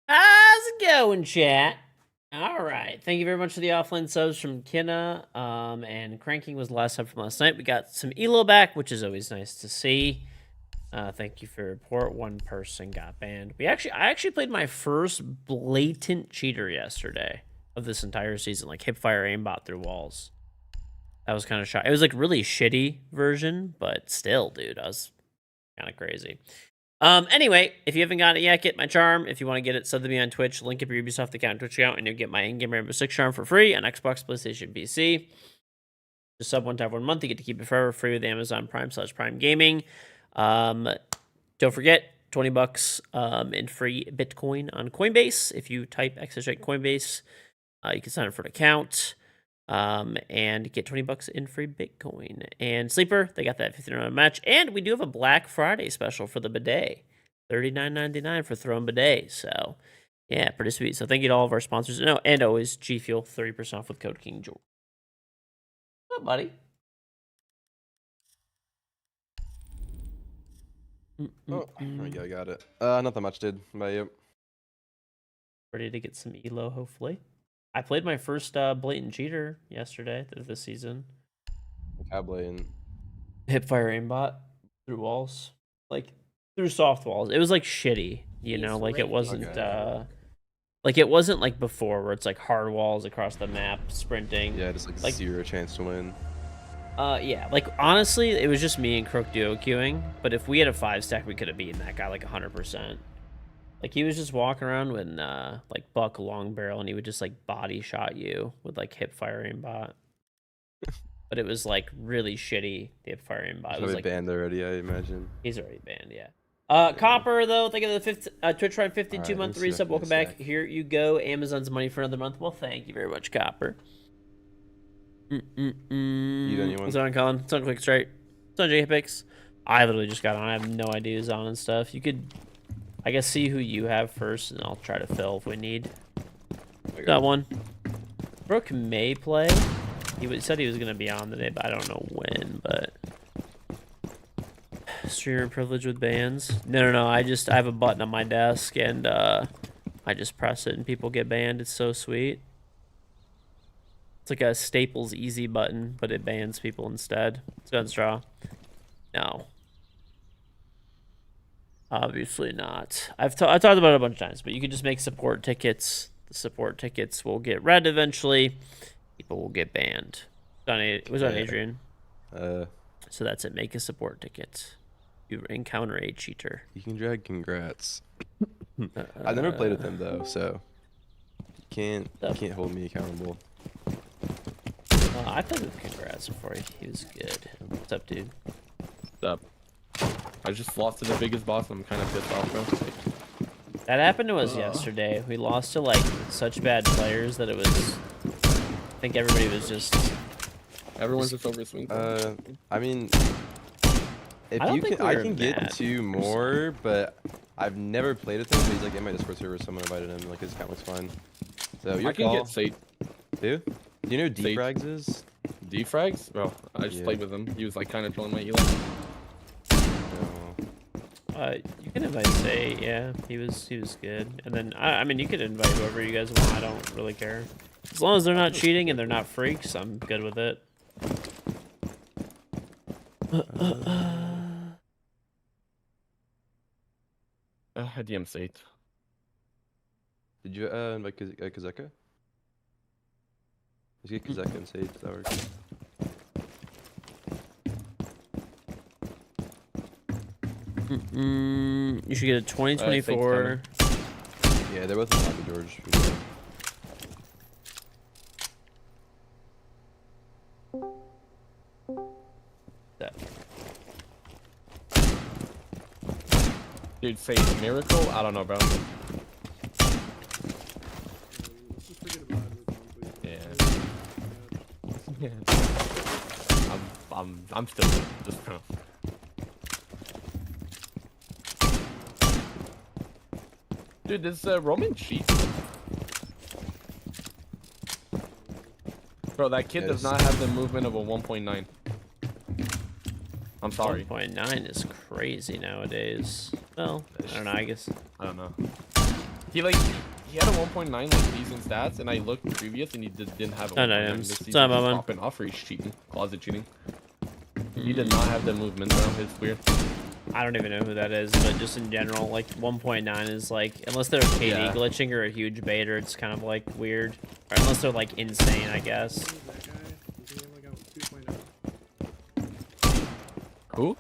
How's it going, chat? All right. Thank you very much for the offline subs from Kinna. And Cranking was the last sub from last night. We got some Elo back, which is always nice to see. Thank you for your report. One person got banned. I actually played my first blatant cheater yesterday of this entire season, like hipfire aimbot through walls. That was kind of shocking. It was like really shitty version, but still, dude, I was kind of crazy. Anyway, if you haven't got it yet, get my charm. If you want to get it, sub to me on Twitch. Link up your Ubisoft account, Twitch account, and you'll get my in-game Rainbow Six charm for free on Xbox, PlayStation, PC. Just sub one time 1 month. You get to keep it forever free with Amazon Prime/Prime Gaming. Don't forget, $20 in free Bitcoin on Coinbase. If you type # Coinbase, you can sign up for an account. And get $20 in free Bitcoin. And Sleeper, they got that $15 match. And we do have a Black Friday special for the bidet. $39.99 for throwing bidet. So, yeah, pretty sweet. So thank you to all of our sponsors. No, and always GFuel, 30% off with code KingGeorge. What's up, buddy? Oh, there we go, got it. Nothing much, dude. How about you? Ready to get some elo, hopefully. I played my first blatant cheater yesterday this season. How blatant? Hipfire aimbot through walls, like through soft walls. It was like shitty, you know, like it wasn't like it wasn't like before where it's like hard walls across the map sprinting. Yeah, just like zero chance to win. Yeah, like honestly, it was just me and Crook duo queuing. But if we had a 5-stack, we could have beaten that guy like 100%. Like, he was just walking around with, like, Buck long barrel, and he would just, like, body shot you with, like, hipfire aimbot. But it was, like, really shitty, the hipfire aimbot. It was, like, banned already, I imagine. He's already banned, yeah. Copper, though, thank you for the Twitch Prime 52-month resub. Welcome back. Here you go. Amazon's money for another month. Well, thank you very much, Copper. You anyone? What's on, Colin? It's on Quick Straight. It's on JPix. I literally just got on. I have no idea who's on and stuff. You could... I guess see who you have first, and I'll try to fill if we need. Got one. Brooke may play. He said he was going to be on today, but I don't know when, but... Streamer privilege with bans. No. I have a button on my desk, and I just press it, and people get banned. It's so sweet. It's like a Staples easy button, but it bans people instead. It's gun straw. No. Obviously not. I've talked about it a bunch of times, but you can just make support tickets. The support tickets will get read eventually. People will get banned. It was on Adrian. So that's it. Make a support ticket. You encounter a cheater. You can drag congrats. I've never played with him though, so you can't hold me accountable. I played with congrats before. He was good. What's up, dude? What's up? I just lost to the biggest boss. I'm kind of pissed off, bro. That happened to us yesterday. We lost to like such bad players that it was. I think everybody was just. Everyone's just over swing. I mean, I can get 2 more, but I've never played with him. But he's like in my Discord server. Someone invited him. Like his account looks fine. So I can get Sate. Dude, do you know who Defrags is? Defrags? Bro, I just played with him. He was like kind of trolling my elo. You can invite Say, yeah, he was good. And then I mean you could invite whoever you guys want. I don't really care. As long as they're not cheating and they're not freaks, I'm good with it. I DM Sate. Did you invite Kazeka? Let's get Kazeka and Sate. That works. You should get a 2024. Yeah, they're both in KingGeorge. Dude, say Miracle? I don't know, bro. Yeah. I'm still just kind of. Dude, this Roman cheat. Bro, that kid does not have the movement of a 1.9. I'm sorry. 1.9 is crazy nowadays. Well, I don't know, I guess. I don't know. He had a 1.9 like decent stats, and I looked previous, and he didn't have a Oh, no, 1.9. I'm This sorry, season he's man. popping off, or he's cheating, closet cheating. He did not have the movement, bro. It's weird. I don't even know who that is, but just in general, like 1.9 is like, unless they're KD Yeah. glitching or a huge baiter, it's kind of like weird. Or unless they're like insane, I guess. That guy, he's only like a 2.0. Who?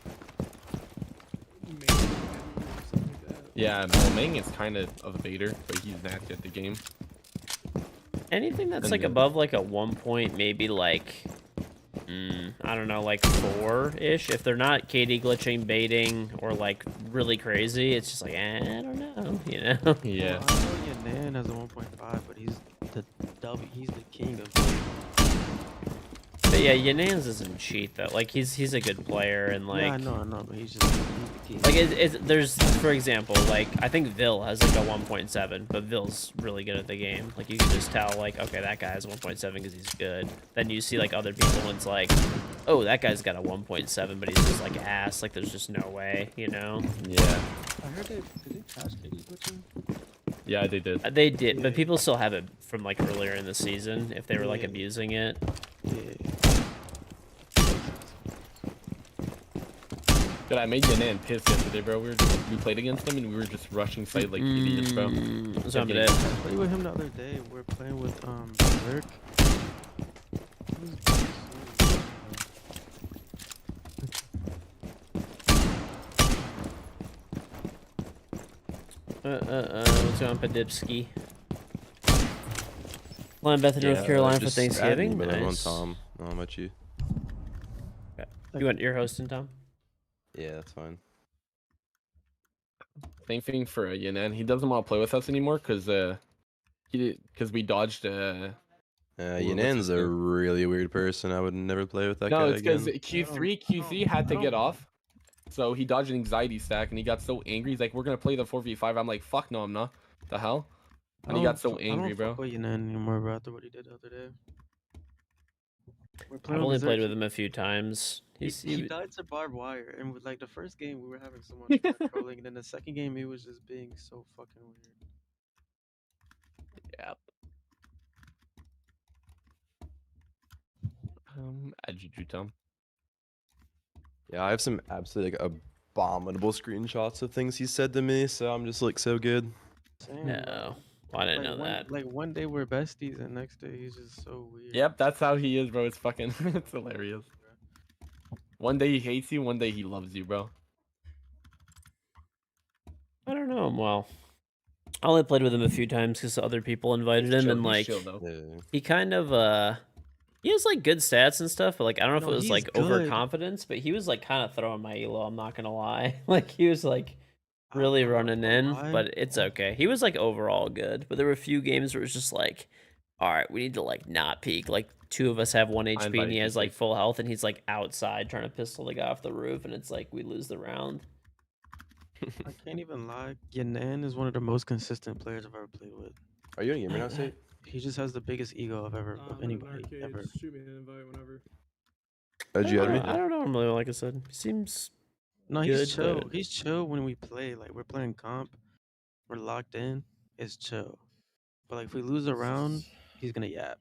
Maybe something like that. Yeah, no, Ming is kind of a baiter, but he's nasty at the game. Anything that's And like then- above like a 1 point, maybe like, I don't know, like 4-ish. If they're not KD glitching, baiting, or like really crazy, it's just like, I don't know, you know? Yeah. Well, I know your Nan has a 1.5, but he's the king of. But yeah, Yanan's doesn't cheat though. Like he's a good player and like. Yeah, I know, but he's the king. Like there's for example, like I think Vil has like a 1.7, but Vil's really good at the game. Like you can just tell, like, okay, that guy has 1.7 because he's good. Then you see like other people, and it's like, oh, that guy's got a 1.7, but he's just like ass. Like there's just no way, you know? Yeah. I heard did they patch KD glitching? Yeah, they did. They did, but people still have it from like earlier in the season if they were like Yeah. abusing it. Yeah. Dude, I made Yanan pissed yesterday, bro. We played against him, and we were just rushing side like idiots, bro. Some Yeah. did. I played with him the other day. We're playing with Dirk. What's going on, Padipski? Flying back to North Carolina for just Thanksgiving. added me, but I'm on Nice. Tom. How about you? You're hosting, Tom? Yeah, that's fine. Same thing for Yanan. He doesn't want to play with us anymore because we dodged. Yanan's a really weird person. I would never play with that No, guy it's because again. QC had to get off, so he dodged an anxiety stack, and he got so angry. He's like, "We're gonna play the 4v5." I'm like, "Fuck no, I'm not." The hell? And he got so angry, bro. I don't fuck with Nan anymore, bro. After what he did the other day. We're I've playing only with played Zerk. with him a few times. He died to barbed wire, and with like the first game we were having so much fun trolling, and then the second game he was just being so fucking weird. Yeah. Add you, Tom. Yeah, I have some absolutely like abominable screenshots of things he said to me, so I'm just like so good. Same, No, bro. I didn't Like, know that. Like one day we're besties, and next day he's just so weird. Yep, that's how he is, bro. It's fucking, it's hilarious. One day he hates you, one day he loves you, bro. I don't know him well. I only played with him a few times because other people invited him, Chill, and he's like chill, though. Yeah. he kind of he has like good stats and stuff, but like I don't know if No, it was he's like good. overconfidence, but he was like kind of throwing my elo. I'm not gonna lie, like he was like really I'm not running gonna in, lie. but it's okay. He was like overall good, but there were a few games where it was just like, all right, we need to like not peek. Like two of us have 1 HP and invited he you, has like Steve. full health, and he's like outside trying to pistol the guy off the roof, and it's like we lose the round. I can't even lie. Yanan is one of the most consistent players I've ever played with. Are you on gamer now, State? He just has the biggest ego I've ever I'm of in anybody arcade. ever. Shoot me an invite whenever. Did you add me? I don't know him really, like I said. He seems No, good, he's chill. but- He's chill when we play. Like we're playing comp, we're locked in. It's chill. But like if we lose a round, he's gonna yap.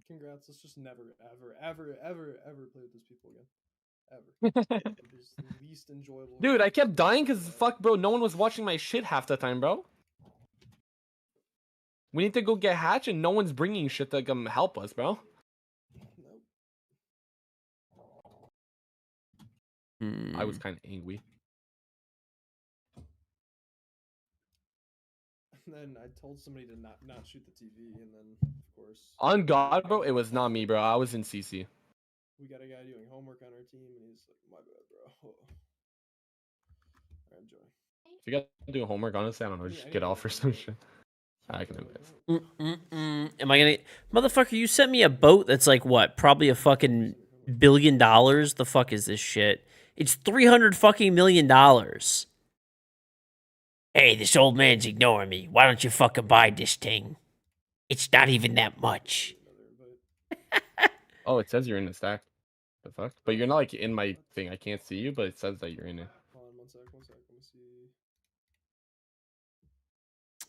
Congrats. Let's just never, ever play with those people again. Ever. They're just the least enjoyable. Dude, I kept dying because fuck, bro, no one was watching my shit half the time, bro. We need to go get hatch, and no one's bringing shit to come help us, bro. Nope. I was kind of angry. And then I told somebody to not shoot the TV, and then of course On God, bro, it was not me, bro. I was in CC. we got a guy doing homework on our team, and he's like, "My bad, bro." Alright, enjoy. If you got to do homework, honestly, I don't know. Just get off or some shit. I can admit. Am I gonna, motherfucker? You sent me a boat that's like what? Probably a fucking $1 billion. The fuck is this shit? It's $300 fucking million. Hey, this old man's ignoring me. Why don't you fucking buy this thing? It's not even that much. Oh, it says you're in the stack. The fuck? But you're not like in my thing. I can't see you, but it says that you're in it. Hold on, one sec. Let me see.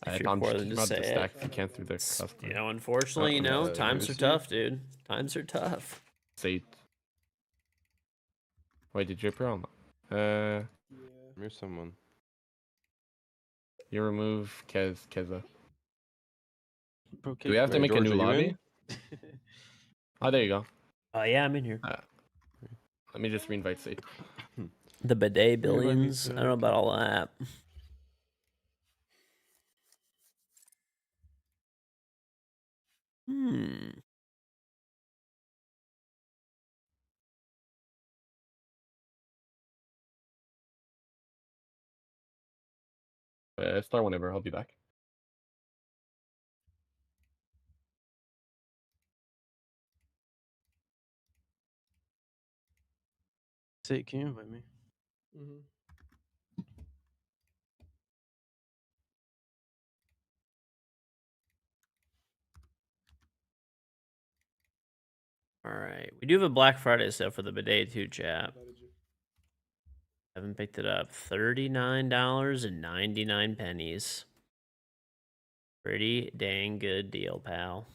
If you're Tom, poor, just then keep just out the say stack it. if you can't through the It's, customer. you know, unfortunately, you know, yeah, times are Lucy. tough, dude. Times are tough. Say. Wait, did you on? Yeah. Here's someone. You remove Keza. Bro, Do we have to Wait, make a George, new are you lobby? in? Oh, there you go. Oh yeah, I'm in here. Let me just reinvite Sage. The bidet Invite me billions. too, I don't know about all that. Hmm. Start whenever. I'll be back. Say, can you invite me? Mm-hmm. All right. We do have a Black Friday sale for the bidet too, chat. Invited you. Haven't picked it up. $39.99. Pretty dang good deal, pal.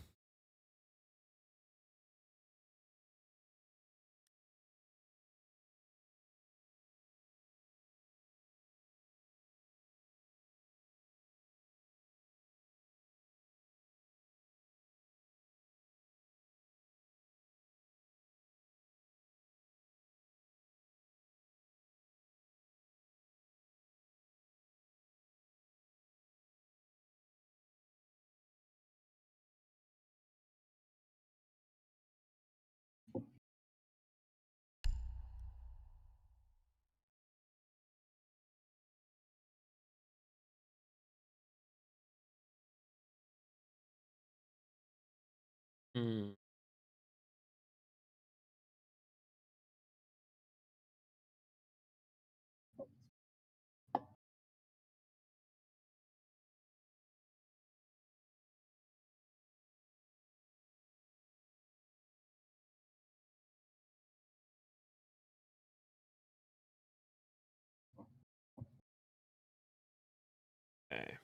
Hmm. Okay.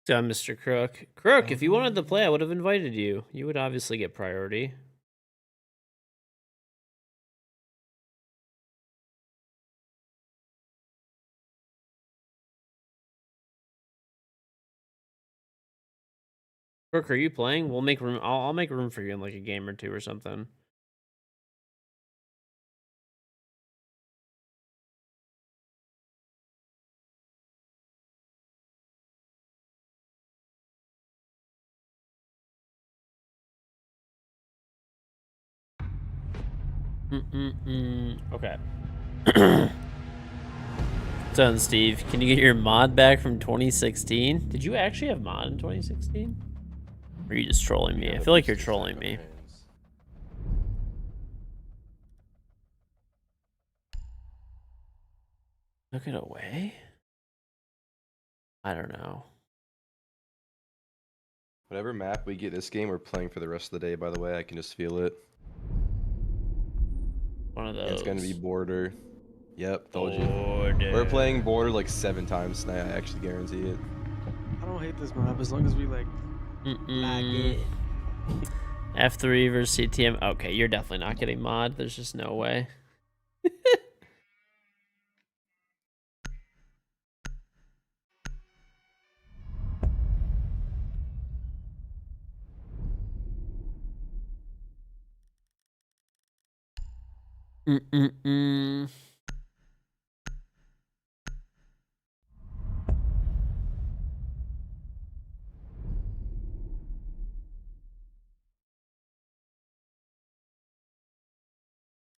So, Mr. Crook. Crook, if you wanted to play, I would have invited you. You would obviously get priority. Crook, are you playing? We'll make room. I'll make room for you in like a game or two or something. Okay. Done, Steve. Can you get your mod back from 2016? Did you actually have mod in 2016? Or are you just trolling me? I feel like you're trolling me. Took it away? I don't know. Whatever map we get this game, we're playing for the rest of the day, by the way. I can just feel it. One of those. It's going to be border. Yep, told you. Border. We're playing border like 7 times tonight. I actually guarantee it. I don't hate this map as long as we like it. F3 versus CTM. Okay, you're definitely not getting mod. There's just no way.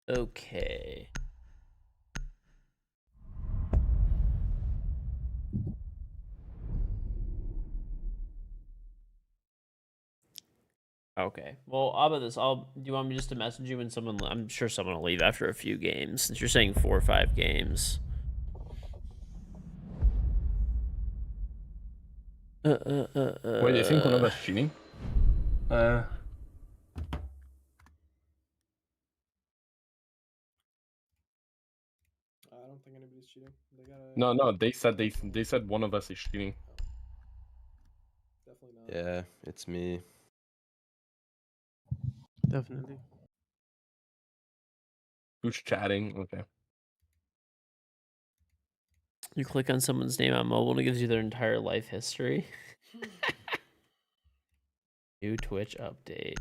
Okay. Okay. Well, how about this? Do you want me just to message you when someone? I'm sure someone will leave after a few games. Since you're saying 4 or 5 games. Wait, do you think one of us cheating? I don't think anybody's cheating. They gotta. No. They said one of us is cheating. Definitely not. Yeah, it's me. Definitely. Who's chatting? Okay. You click on someone's name on mobile and it gives you their entire life history. New Twitch update.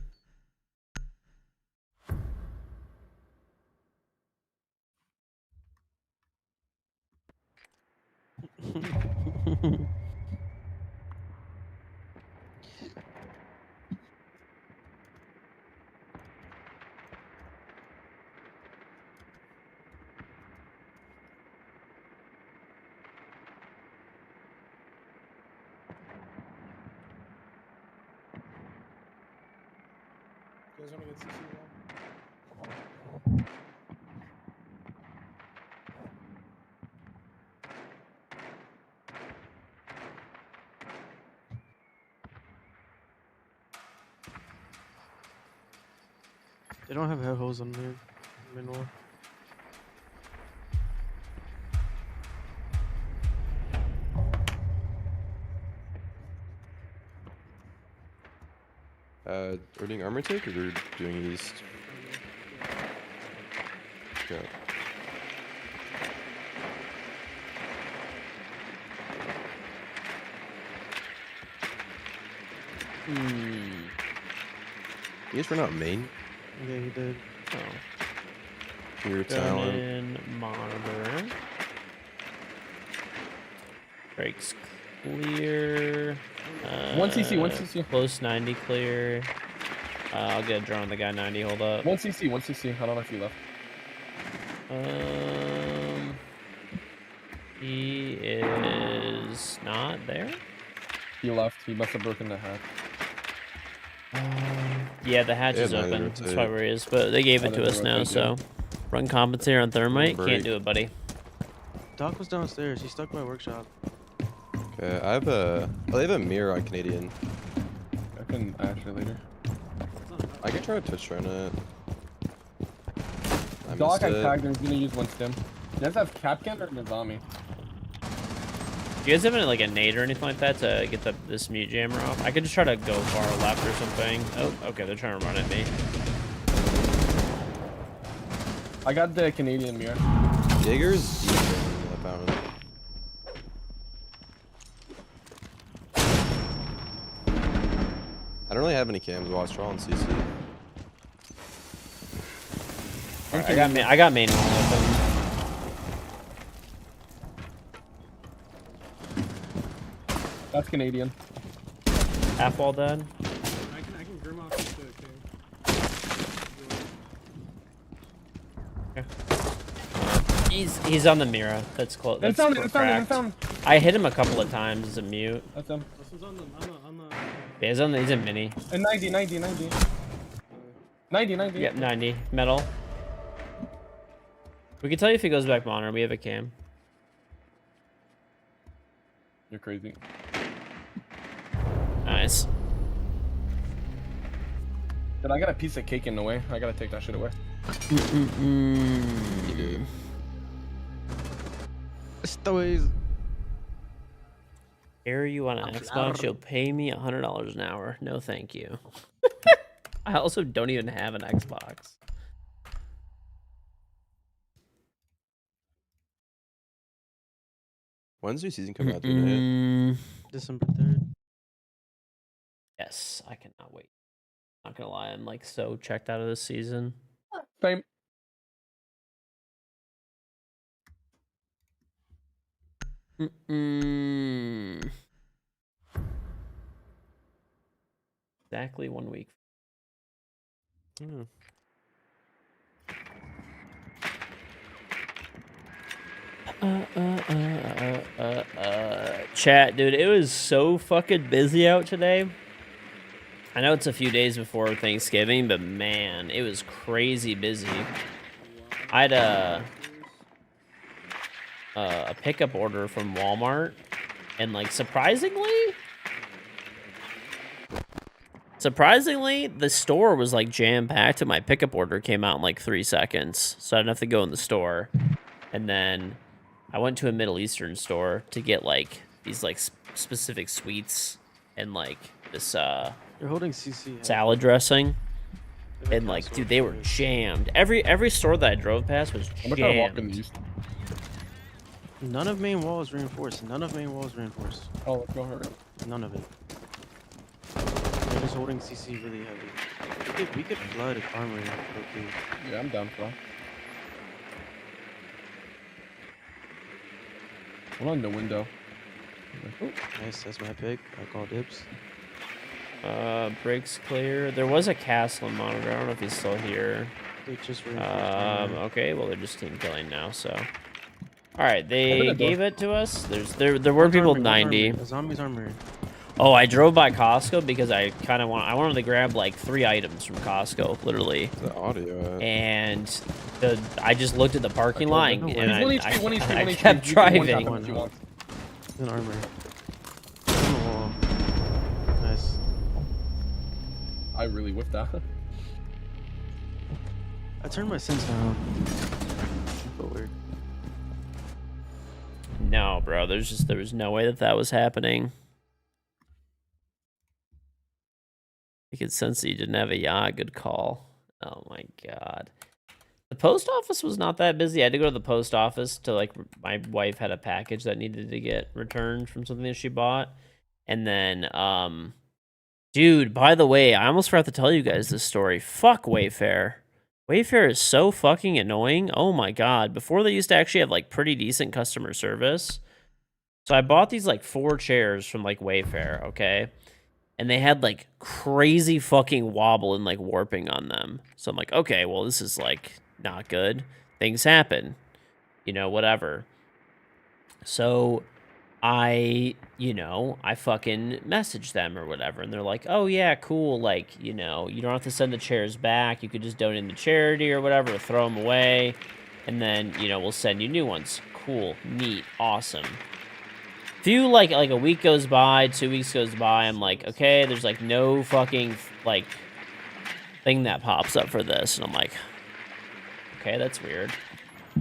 You guys want to get CC now? They don't have head holes on there. Manual. We're doing armor take or we're doing east? Yeah. You guys run out main? Yeah, he did. Oh. Your talent. In monitor. Brakes clear. 1cc, 1cc. Close 90 clear. I'll get a drone on the guy 90. Hold up. 1cc. I don't know if he left. He is not there. He left. He must have broken the hatch. Yeah, the hatch Yeah, is neither open. rotate. That's probably where he is. But they gave it to Neither us now, rotate, so run compensator on thermite. break. Can't do it, buddy. Doc was downstairs. He's stuck by workshop. Okay, I have a. Oh, they have a mirror on Canadian. I can actually later. I can try to touch run it. I Doc, missed I it. tagged him. He's gonna use one stim. You guys have Capcan or Nizami? Do you guys have any, like a nade or anything like that to get this mute jammer off? I could just try to go far left or something. Oh, okay, they're trying to run at me. I got the Canadian mirror. Jaeger's deep in the fountain. I don't really have any cams. Watch all on CC. Alright, I got main one with them. That's Canadian. Half wall dead. I can grim off the king. He's on the mirror. That's close. That's cracked. I hit him a couple of times as a mute. That's him. This one's on the Yeah, he's in mini. And 90. 90. Yep, 90 metal. We can tell you if he goes back monitor. We have a cam. You're crazy. Nice. Dude, I got a piece of cake in the way. I gotta take that shit away. You do. Stories. Air you on an Xbox, you'll pay me $100 an hour. No, thank you. I also don't even have an Xbox. When's your season coming out? Tonight? December 3rd. Yes, I cannot wait. Not gonna lie, I'm like so checked out of this season. Same. Exactly 1 week. Hmm. Chat, dude, it was so fucking busy out today. I know it's a few days before Thanksgiving, but man, it was crazy busy. I had a pickup order from Walmart, and like surprisingly, the store was like jam packed, and my pickup order came out in like 3 seconds, so I didn't have to go in the store. and then I went to a Middle Eastern store to get like these like specific sweets and like this You're holding CC. heavy. salad dressing. They And have like, castle dude, they were upstairs. jammed. Every store that I drove past was I'm gonna try to walk in the jammed. east. None of main wall is reinforced. None of main wall is reinforced. Oh, let's go hurry. None of it. They're just holding CC really heavy. We could flood armor. Okay. Yeah, I'm down for that. One on the window. Nice, that's my pick. I call dibs. Breaks clear. There was a castle monitor. I don't know if he's still here. They just reinforced armor. Okay, well they're just team killing now, so. Alright, Open they the door. gave it to us. There were One's people armor, one's 90. armor. A zombie's armor. Oh, I drove by Costco because I wanted to grab like 3 items from Costco, literally. The audio. And I just looked at the parking lot no way. and He's one I HP, one HP, I one HP. kept You can one driving. tap him if you want. An armor. On the wall. Nice. I really whiffed that. I turned my sense down. I feel weird. No, bro, there was no way that was happening. I could sense that you didn't have a yacht. Good call. Oh my god. The post office was not that busy. I had to go to the post office to like my wife had a package that needed to get returned from something that she bought. And then dude, by the way, I almost forgot to tell you guys this story. Fuck Wayfair. Wayfair is so fucking annoying. Oh my god. Before they used to actually have like pretty decent customer service. So I bought these like 4 chairs from like Wayfair, okay? And they had like crazy fucking wobble and like warping on them. So I'm like, okay, well, this is like not good. Things happen, you know, whatever. So I fucking messaged them or whatever. And they're like, oh yeah, cool. Like, you know, you don't have to send the chairs back. You could just donate them to charity or whatever, or throw them away. And then, you know, we'll send you new ones. Cool, neat, awesome. Few like a week goes by, 2 weeks goes by, I'm like, okay, there's like no fucking like thing that pops up for this, and I'm like, okay, that's weird.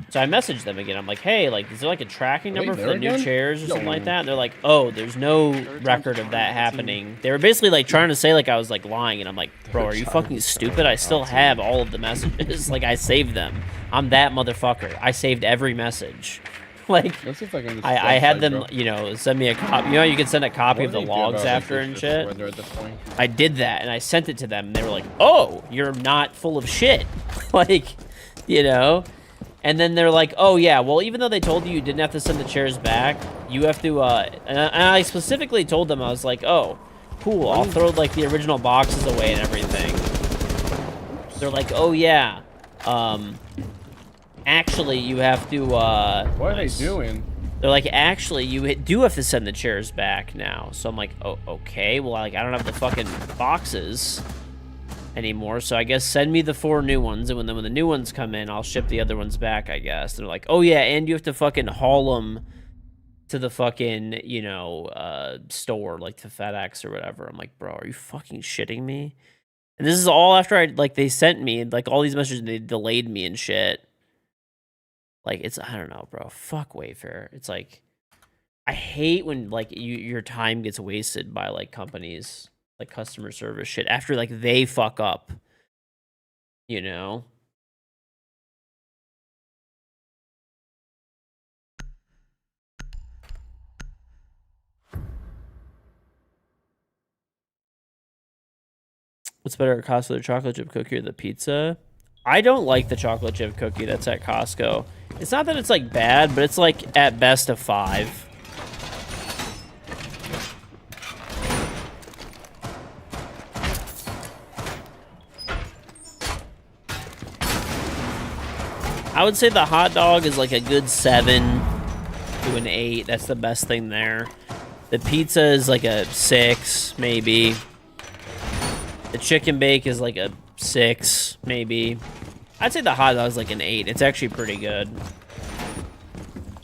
So I messaged them again. I'm like, hey, like, is there like a tracking Are they number for there the new again? chairs or Yo. something like that? And they're like, oh, there's no record of that happening. They were basically like trying to say like I was like lying, and I'm like, bro, are you fucking stupid? I still have all of the messages. Like I saved them. I'm that motherfucker. I saved every message. Like. Let's see if I can just I had website, them, bro. you know, send me a copy. You know, you can send a copy of What the do they do logs about, like, after this and shit shit. surrender at this point? I did that, and I sent it to them, and they were like, oh, you're not full of shit. Like, you know? And then they're like, oh, yeah, well, even though they told you didn't have to send the chairs back, you have to, and I specifically told them, I was like, oh, cool, I'll throw, like, the original boxes away and everything. They're like, oh, yeah, actually, you have to, What are they doing? They're like, actually, you do have to send the chairs back now. So I'm like, oh, okay. Well, like, I don't have the fucking boxes anymore. So I guess send me the 4 new ones. And when the new ones come in, I'll ship the other ones back, I guess. They're like, oh, yeah, and you have to fucking haul them to the fucking, you know, store, like to FedEx or whatever. I'm like, bro, are you fucking shitting me? And this is all after they sent me, like, all these messages, they delayed me and shit. Like, it's, I don't know, bro. Fuck Wayfair. It's like, I hate when, like, your time gets wasted by, like, companies, like, customer service shit, after, like, they fuck up, you know? What's better at Costco, the chocolate chip cookie or the pizza? I don't like the chocolate chip cookie that's at Costco. It's not that it's like bad, but it's like at best a 5. I would say the hot dog is like a good 7 to an 8. That's the best thing there. The pizza is like a 6, maybe. The chicken bake is like a 6, maybe. I'd say the hot dog is like an 8. It's actually pretty good.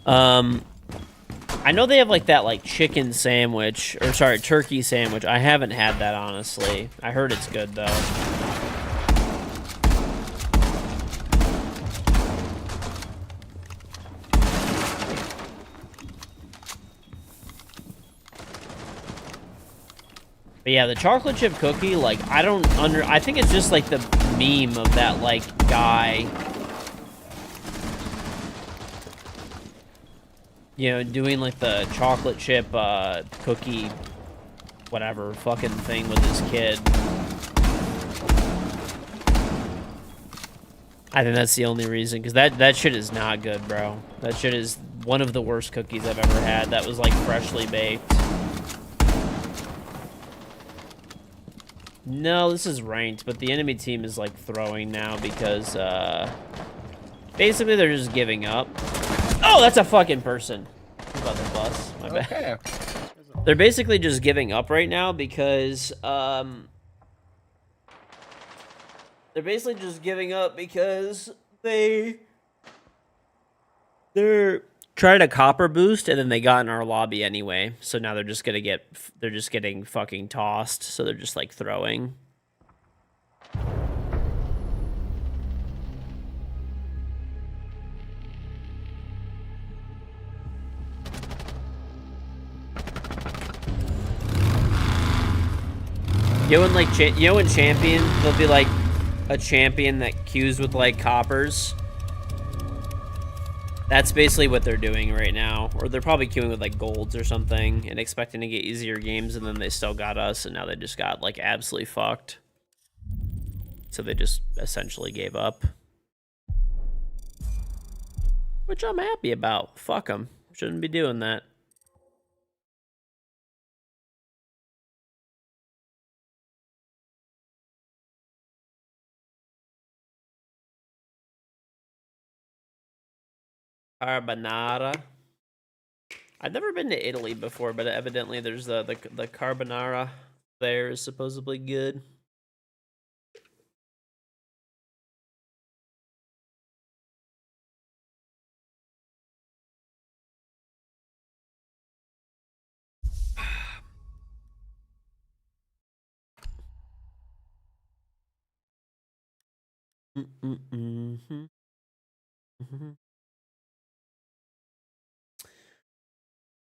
I know they have like that like chicken sandwich, or sorry, turkey sandwich. I haven't had that, honestly. I heard it's good though. But yeah, the chocolate chip cookie, like, I think it's just like the meme of that, like, guy, you know, doing like the chocolate chip cookie whatever fucking thing with his kid. I think that's the only reason, because that shit is not good, bro. That shit is one of the worst cookies I've ever had. That was like freshly baked. No, this is ranked, but the enemy team is like throwing now because basically they're just giving up. Oh, that's a fucking person. I'm about to bus. My bad. Okay. They're basically just giving up right now because they're basically just giving up because they're trying to copper boost and then they got in our lobby anyway. So now they're just getting fucking tossed. So they're just like throwing. You know, in champion, there'll be like a champion that queues with like coppers. That's basically what they're doing right now. Or they're probably queuing with like golds or something and expecting to get easier games, and then they still got us, and now they just got like absolutely fucked. So they just essentially gave up. Which I'm happy about. Fuck them. Shouldn't be doing that. Carbonara. I've never been to Italy before, but evidently there's the carbonara there is supposedly good.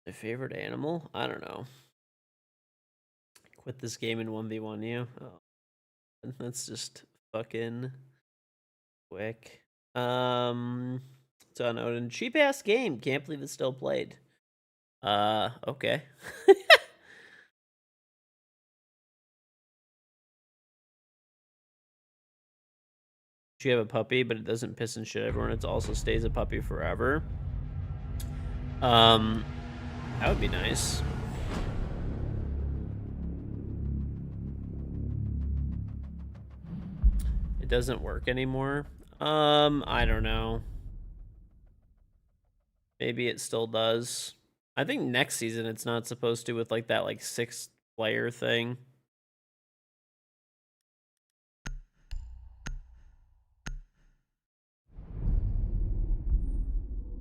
My favorite animal? I don't know. Quit this game in 1v1 you. Oh, that's just fucking quick. It's on Odin. Cheap ass game. Can't believe it's still played. Okay. You have a puppy, but it doesn't piss and shit everyone. It also stays a puppy forever. That would be nice. It doesn't work anymore. I don't know. Maybe it still does. I think next season it's not supposed to with like that like 6-player thing.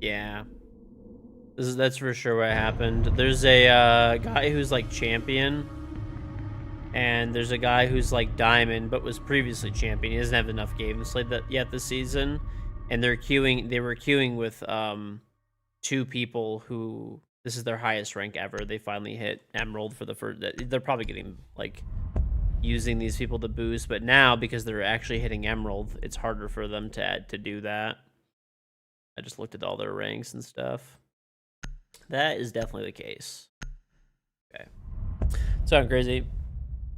Yeah. That's for sure what happened. There's a guy who's like champion, and there's a guy who's like diamond but was previously champion. He doesn't have enough games played yet this season, and they were queuing with 2 people who this is their highest rank ever. They finally hit emerald for the first. They're probably getting like using these people to boost, but now because they're actually hitting emerald, it's harder for them to do that. I just looked at all their ranks and stuff. That is definitely the case. Okay. Sound crazy.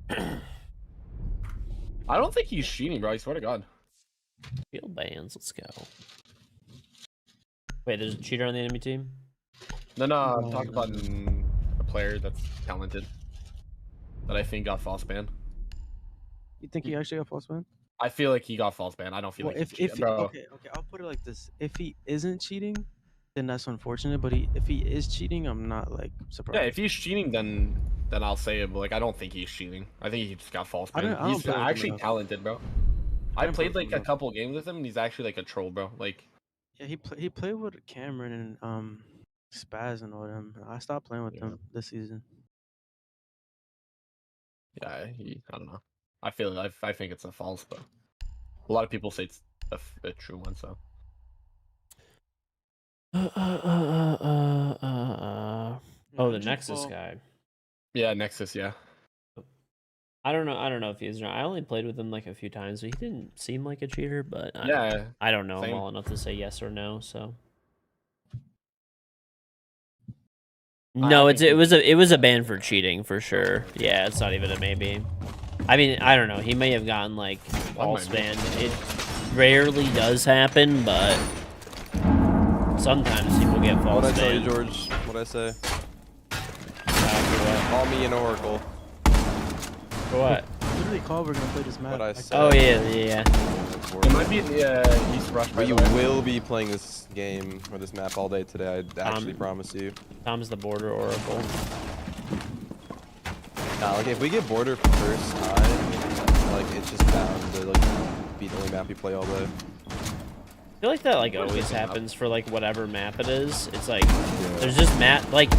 I don't think he's cheating, bro. I swear to God. Field bans. Let's go. Wait, there's a cheater on the enemy team? No, I'm talking about a player that's talented that I think got false ban. You think he actually got false ban? I feel like he got false ban. I don't feel Well, like if bro. okay, I'll put it like this: if he isn't cheating, then that's unfortunate. But if he is cheating, I'm not like surprised. Yeah, if he's cheating, then I'll say it. But like, I don't think he's cheating. I think he just got false I ban. don't He's play with him actually enough. talented, bro. I I don't played play like with a him couple games with him, and he's actually like a troll, bro. Like, Yeah, he played with Cameron and Spaz and all them. I stopped playing with Yeah. them this season. yeah, I don't know. I think it's a false, but a lot of people say it's a true one. So Oh, the Nexus well, guy. yeah, Nexus, yeah. I don't know. I don't know if he's. I only played with him like a few times, so he didn't seem like a cheater. But Yeah. I don't know him same. well enough to say yes or no. So no, think it was a ban for cheating for sure. Yeah, it's not even a maybe. I mean, I don't know. He may have gotten like false banned. It rarely does happen, but sometimes people get false What'd I tell you, banned. George? What'd I say? For Call me an oracle. what? Literally called. We're gonna play this map. What I Like, said. Oh yeah. It might be in the East Rush. by We the way. will be playing this game or this map all day today. I actually promise you. Tom's the border oracle. Nah, like if we get border for first time, like it's just bound to like be the only map we play all day. I feel like that like always happens for like whatever map it is. It's like Yeah. there's just map like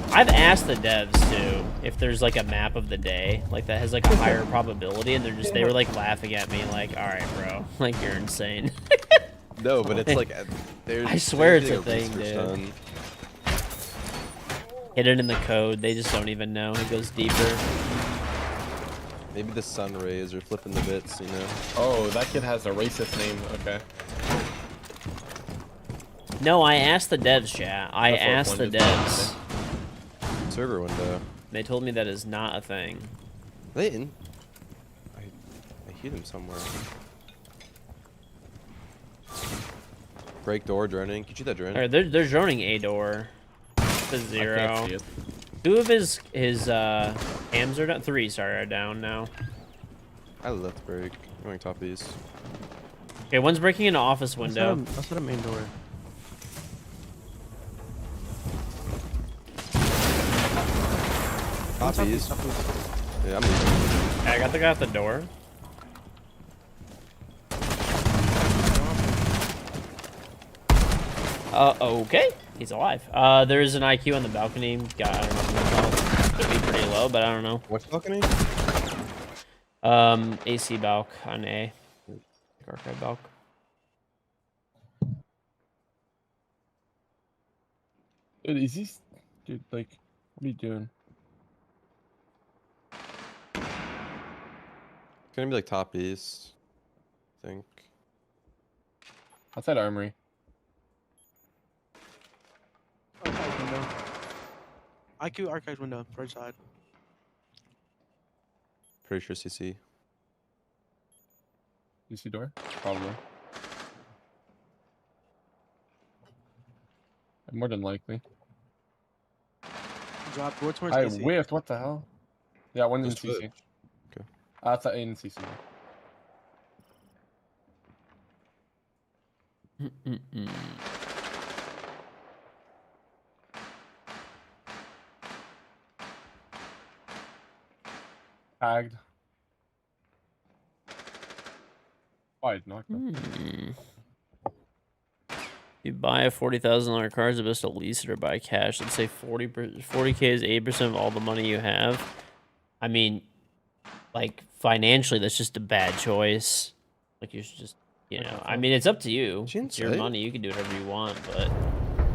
I've asked the devs too if there's like a map of the day like that has like a higher probability, and they were like laughing at me like, all right, bro, like you're insane. No, but it's like there's. I swear there's it's a thing, research dude. done. Hidden in the code, they just don't even know. It goes deeper. Maybe the sun rays are flipping the bits, you know. Oh, that kid has a racist name. Okay. No, I asked the devs, chat. I That's what asked the one is. devs. Server window. They told me that is not a thing. They in. I hit him somewhere. Break door droning. Can you shoot that drone? Alright, they're droning a door to I can't 0. see it. 2 of his hams are down. 3, sorry, are down now. I left break. Going top east. Okay, one's breaking an office window. That's not a main door. Top east. Top east. Yeah, I'm leaving. Okay, I got the guy at the door. Okay. He's alive. There is an IQ on the balcony. God, I don't know what could be pretty low, but I don't know. What's balcony? AC balc on A. Archive balc. Dude, is he? Dude, like, what are you doing? It's gonna be like top east. I think. Outside armory. Archive window. IQ archive window, right side. Pretty sure CC. DC door? Probably. More than likely. Drop door towards I AC. whiffed. What the hell? Yeah, one in Just CC. flip. Okay. Outside in CC. Tagged. Oh, I knocked him. You buy a $40,000 car, is it best to lease it or buy cash? Let's say 40K is 8% of all the money you have. I mean, like financially, that's just a bad choice. Like you should just, you know. I mean, it's up to you. She didn't It's your say. money. You can do whatever you want, but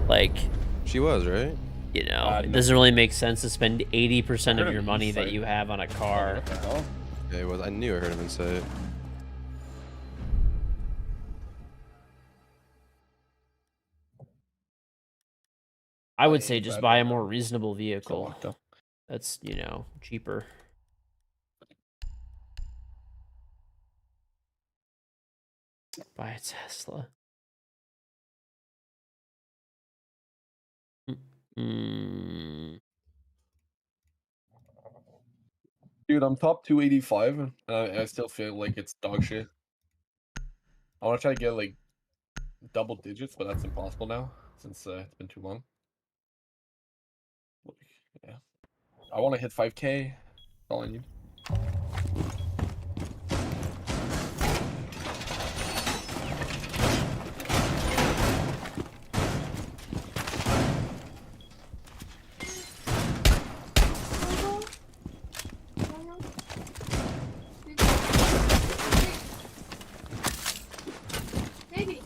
like, She was right. you know, it no. doesn't really make sense to spend 80% heard of your him money that say- you have on a car. What the hell? Yeah, it was. I knew I heard him say it. I would I say hate just that. buy a more reasonable So vehicle. locked up. That's, you know, cheaper. Buy a Tesla. Mm. Dude, I'm top 285, and I still feel like it's dog shit. I want to try to get like double digits, but that's impossible now since it's been too long. Like, yeah, I want to hit 5K. That's all I need. Maybe.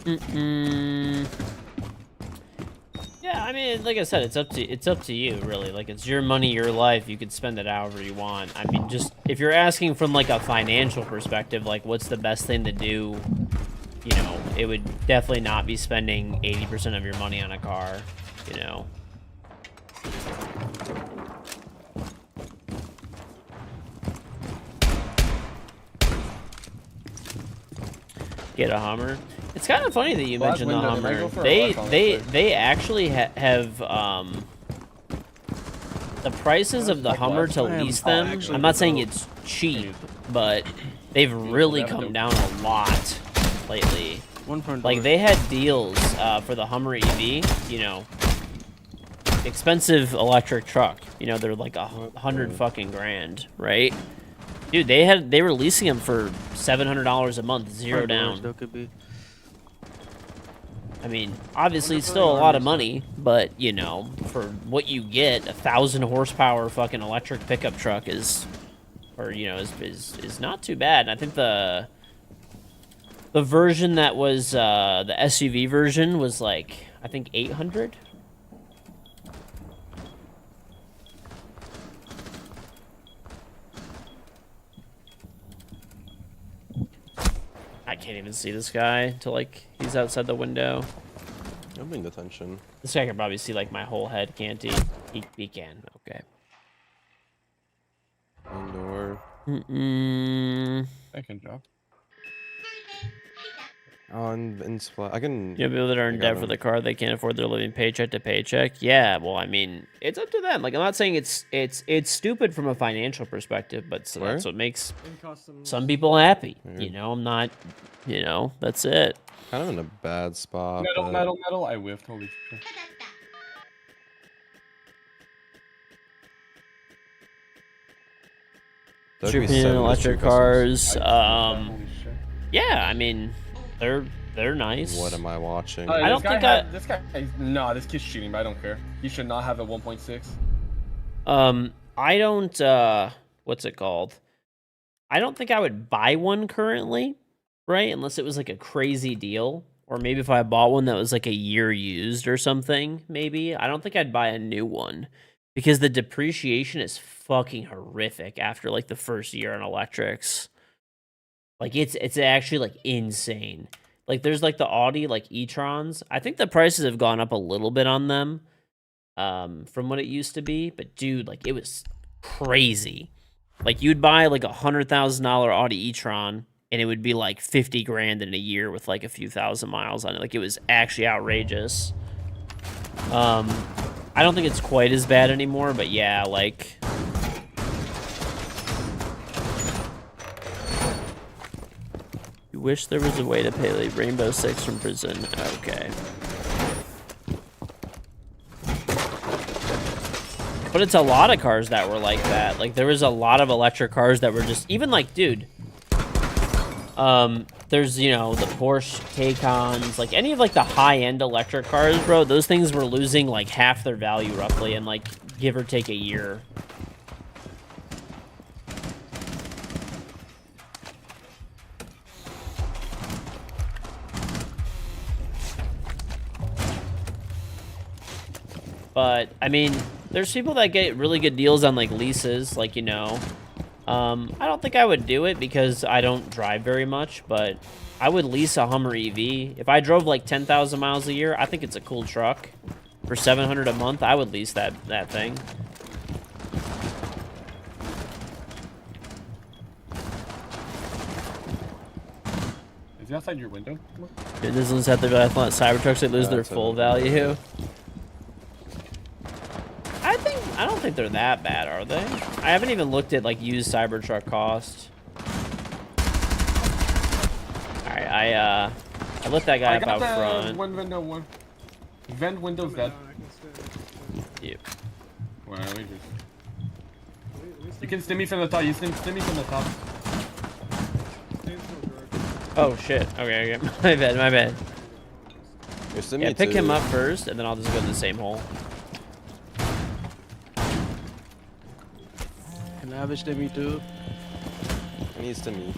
Mm-mm. I mean, like I said, it's up to you, really. Like, it's your money, your life. You could spend it however you want. I mean, just if you're asking from like a financial perspective, like what's the best thing to do, you know, it would definitely not be spending 80% of your money on a car, you know. Get a Hummer. It's kind of funny that you Black mentioned the window, they might Hummer. go for a black on this They actually have the prices of the Black Hummer glass. to I am lease them. actually I'm not saying dope. it's cheap, but they've really have come dope. down a lot lately. One front Like door. they had deals for the Hummer EV, you know, expensive electric truck. You know, they're like $100 fucking grand, right? Dude, they were leasing them for $700 a month, zero Front doors, down. though, could be. I mean, obviously it's Wonder if still a they lot are of money, but you know, for what you get, 1,000 horsepower fucking electric pickup truck is, or you know, is not too bad. And I think the version that was the SUV version was like, I think 800. I can't even see this guy till like he's outside the window. I'm paying attention. This guy can probably see like my whole head, can't he? He can. Okay. Indoor. I can drop. In splat. I can. You know, people that are in I got debt for him. the car, they can't afford their living paycheck to paycheck. Yeah, well, I mean, it's up to them. Like, I'm not saying it's stupid from a financial perspective, but so that's Where? what makes In customs. some people happy. Yeah. You know, I'm not. You know, that's it. Kind of in a bad spot. Metal, but metal. I whiffed. Holy shit. that could be European 7 electric mystery customers. cars. Holy shit. Yeah, I mean, they're nice. What am I watching? I don't this guy think had- This guy. Nah, this kid's cheating, but I don't care. He should not have a 1.6. I don't. What's it called? I don't think I would buy one currently, right? Unless it was like a crazy deal, or maybe if I bought one that was like a year used or something. Maybe I don't think I'd buy a new one because the depreciation is fucking horrific after like the first year on electrics. Like it's actually like insane. Like there's like the Audi like e-trons. I think the prices have gone up a little bit on them. From what it used to be, but dude, like it was crazy. Like you'd buy like $100,000 Audi e-tron, and it would be like 50 grand in a year with like a few thousand miles on it. Like it was actually outrageous. I don't think it's quite as bad anymore, but yeah, like. You wish there was a way to pay like Rainbow Six from prison. Okay. But it's a lot of cars that were like that. Like there was a lot of electric cars that were just even like, dude. There's you know the Porsche Taycons, like any of like the high-end electric cars, bro. Those things were losing like half their value roughly, in like give or take a year. But I mean, there's people that get really good deals on like leases, like you know. I don't think I would do it because I don't drive very much, but I would lease a Hummer EV. If I drove like 10,000 miles a year, I think it's a cool truck. For $700 a month, I would lease that thing. Is he outside your window? Dude, this one's at the Cybertrucks, they lose Yeah, their it's full over. value. I don't think they're that bad, are they? I haven't even looked at like used Cybertruck cost. Alright, I let that guy I up got out the front. one window, one. Vent window's dead. I can stay. Yep. Well, we just... You can stim me from the top. You stim me from the top. Oh shit. Okay, okay. My bad, my bad. You're sending Yeah, me pick him to- up first, and then I'll just go to the same hole. Can I have a stimmy too? He needs to me.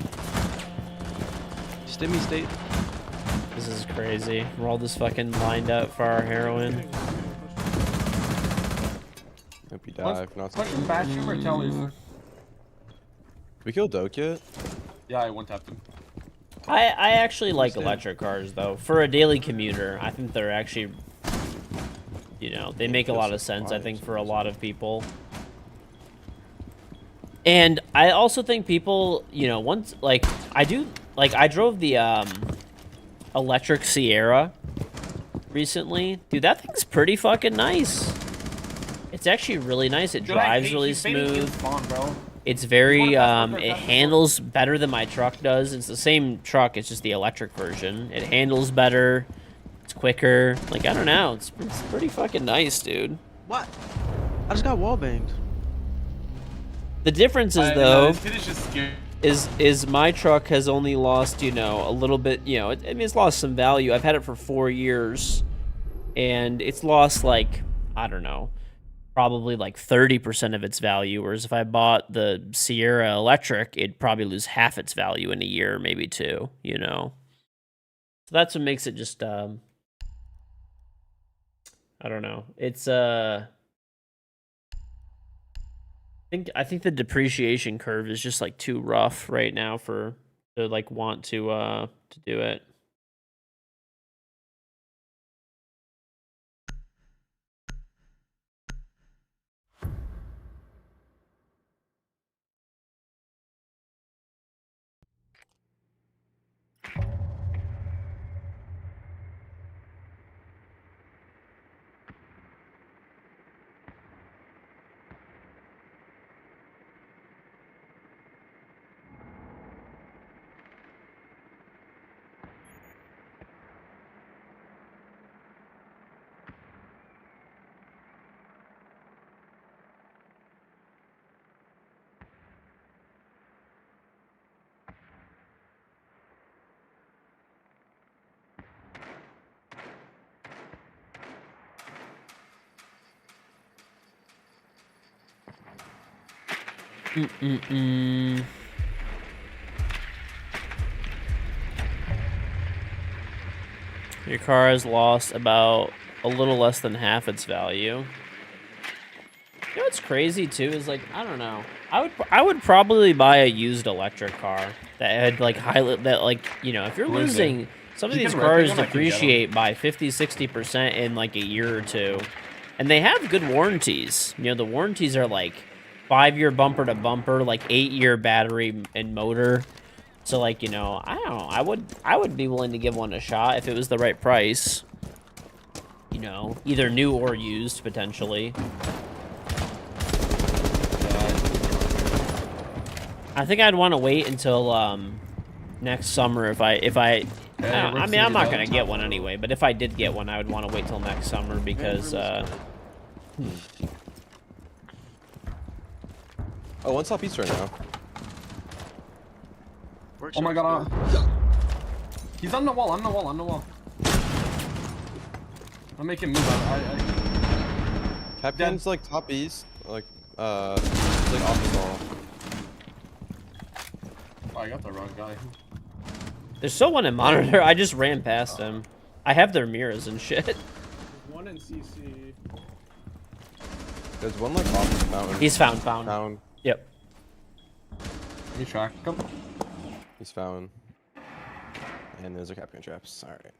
Stimmy state. This is crazy. We're all just fucking lined up for our heroin. die. If not, Question, Bastion or Tellers? we killed Doke yet? Yeah, I one tapped him. I actually like dead? electric cars though. For a daily commuter, I think they're actually, you know, they make a lot of sense. I think for a lot of people. And I also think people, you know, once like I drove the electric Sierra recently. Dude, that thing's pretty fucking nice. It's actually really nice. It drives really smooth. It's very it handles better than my truck does. It's the same truck, it's just the electric version. It handles better. It's quicker. Like, I don't know. It's pretty fucking nice, dude. What? I just got wall banged. The difference is, This though, kid is just scared. is my truck has only lost, you know, a little bit, you know, I mean, it's lost some value. I've had it for 4 years, and it's lost, like, I don't know, probably like 30% of its value, whereas if I bought the Sierra Electric, it'd probably lose half its value in a year, maybe 2, you know? So that's what makes it just, I don't know. It's, I think the depreciation curve is just like too rough right now for to like want to do it. Your car has lost about a little less than half its value. You know what's crazy too is like, I don't know. I would probably buy a used electric car that had like you know, if you're Who is it? losing some of You these can rent cars them, I can get 'em. depreciate by 50-60% in like a year or two. And they have good warranties. You know, the warranties are like 5-year bumper to bumper, like 8-year battery and motor. So like, you know, I don't know. I would be willing to give one a shot if it was the right price. You know, either new or used potentially. I think I'd want to wait until next summer if I I mean, I'm not gonna get one anyway, but if I did get one, I would want to wait till next summer because Oh, one stop east right now. Oh my god. He's on the wall, on the wall, on the wall. I'll make him move. Captain's like top east, like it's like off the wall. Oh, I got the wrong guy. there's still one in monitor. I just ran past him. I have their mirrors and shit. There's one in CC. There's one like off the mountain. He's found. Found. Yep. You track him? He's found. And there's a Capcan traps. All right.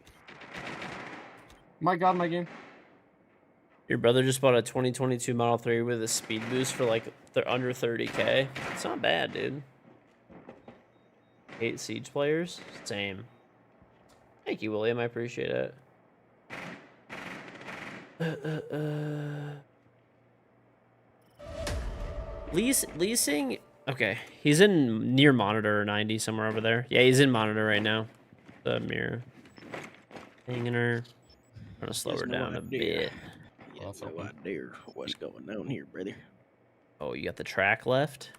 My god, my game. Your brother just bought a 2022 Model 3 with a speed boost for like under 30K. It's not bad, dude. 8 Siege players? Same. Thank you, William. I appreciate it. Leasing? Okay. He's in near monitor 90 somewhere over there. Yeah, he's in monitor right now. The mirror. Hanging her. I'm gonna slow her down a bit. Yeah, no idea what's going on here, brother. Oh, you got the track left?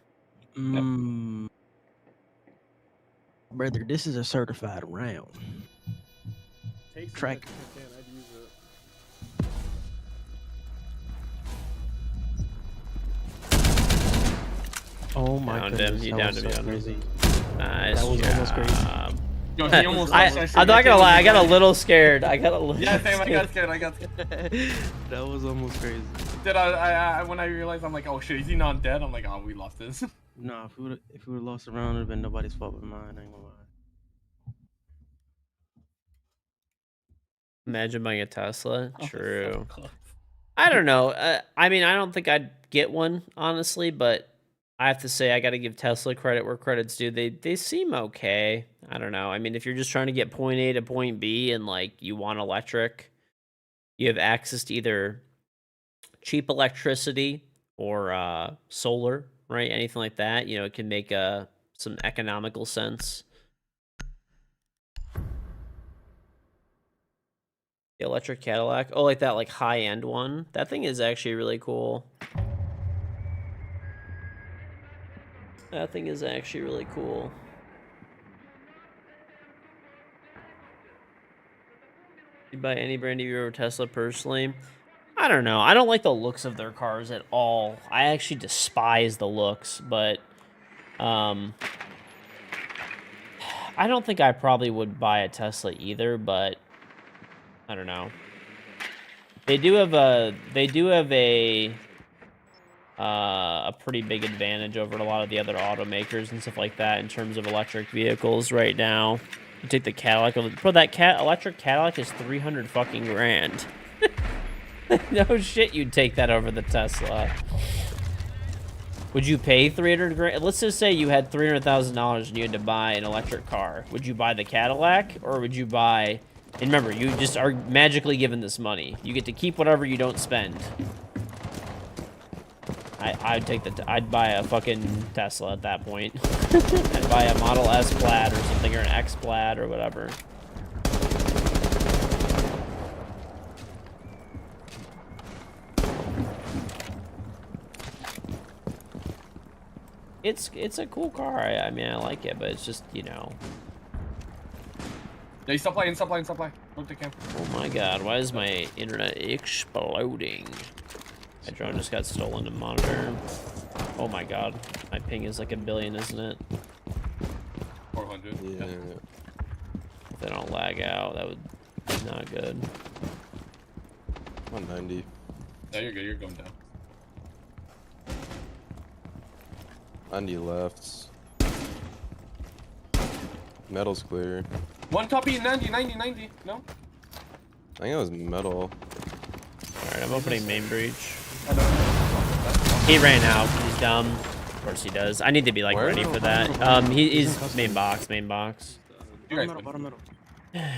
Brother, this is a certified round. Takes it Track. if I can, I'd use it. Oh my Downed goodness, him. You that downed was him. so You downed him. crazy. Nice That was almost crazy. job. Yo, he almost I'm not gonna lie, I got a little scared. Yeah, same, I got scared, That was almost crazy. did. I when I realized, I'm like, oh shit, is he not dead? I'm like, oh, we lost this. Nah, if we would lost a round, it'd have been nobody's fault but mine. I ain't gonna lie. Imagine buying a Tesla. Oh, True. fuck off. I don't know. I mean, I don't think I'd get one, honestly, but I have to say I got to give Tesla credit where credit's due. They seem okay. I don't know. I mean, if you're just trying to get point A to point B and like you want electric, you have access to either cheap electricity or solar, right? Anything like that, you know, it can make some economical sense. The electric Cadillac. Oh, like that like high-end one. That thing is actually really cool. That thing is actually really cool. You buy any brand new or Tesla personally? I don't know. I don't like the looks of their cars at all. I actually despise the looks, but I don't think I probably would buy a Tesla either, but I don't know. They do have a pretty big advantage over a lot of the other automakers and stuff like that in terms of electric vehicles right now. You take the Cadillac, bro. That electric Cadillac is 300 fucking grand. No shit, you'd take that over the Tesla. Would you pay 300 grand? Let's just say you had $300,000 and you had to buy an electric car. Would you buy the Cadillac or would you buy? And remember, you just are magically given this money. You get to keep whatever you don't spend. I'd buy a fucking Tesla at that point. I'd buy a Model S Plaid or something, or an X Plaid or whatever. It's a cool car. I mean, I like it, but it's just, you know. Yeah, stop playing. Look the cam. Oh my god, why is my internet exploding? My drone just got stolen to monitor. Oh my god, my ping is like 1 billion, isn't it? 400. Yeah. If they don't lag out, that would be not good. 190. Yeah, you're good. You're going down. 90 lefts. Metal's clear. One copy, 90. No? I think it was metal. Alright, I'm opening main breach. He ran out. He's dumb. Of course he does. I need to be like Where? ready for that. He's main box. You guys win. Bottom middle. Yeah,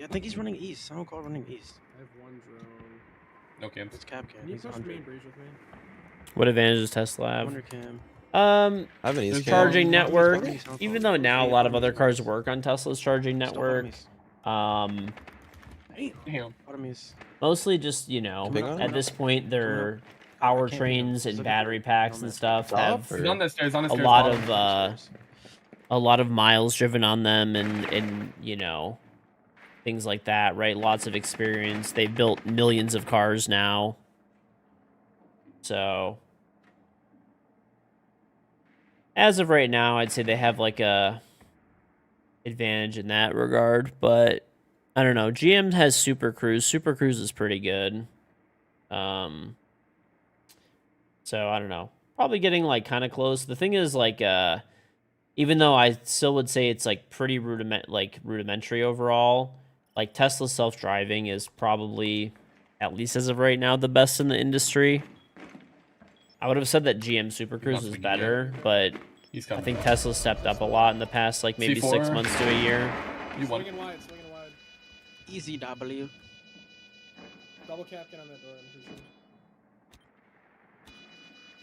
I think he's running east. I don't call running east. I have one drone. No cams. It's Cap Cam. Can you He's push 100. main breach with me? What advantage does Tesla have? 100 cam. I have an east cam. Charging network. East, I'll Even call though it. now a lot of other cars work on Tesla's charging Stop network. bottom east. Damn. Bottom east. Mostly just, you know, Big on at it? this point, their I powertrains and battery packs and stuff have He's on the stairs. a lot of miles driven on them and you know, things like that, right? Lots of experience. They've built millions of cars now. So as of right now, I'd say they have like a advantage in that regard, but I don't know. GM has Super Cruise. Super Cruise is pretty good. So I don't know. Probably getting like kind of close. The thing is like even though I still would say it's like pretty rudimentary overall, like Tesla self-driving is probably, at least as of right now, the best in the industry. I would have said that GM Super Cruise is better, but He's I coming. think Tesla stepped up a lot in the past like maybe C4. 6 months to a year. You won. Swinging wide. Easy W. Double cap, get on that door. I'm pretty sure.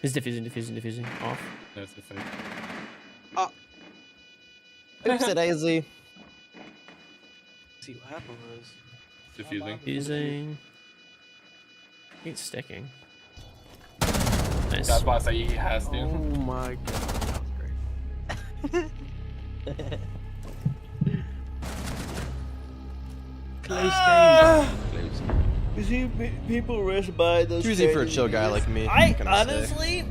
He's diffusing. Off. There's the fake. Oops, it easy. See what happened was. Diffusing. Diffusing. He's sticking. Nice. That's why I say he has to. Oh my god. That was great. Close game. Close. You see, people rush by those. Too easy for a chill guy like me. I What can I say? honestly,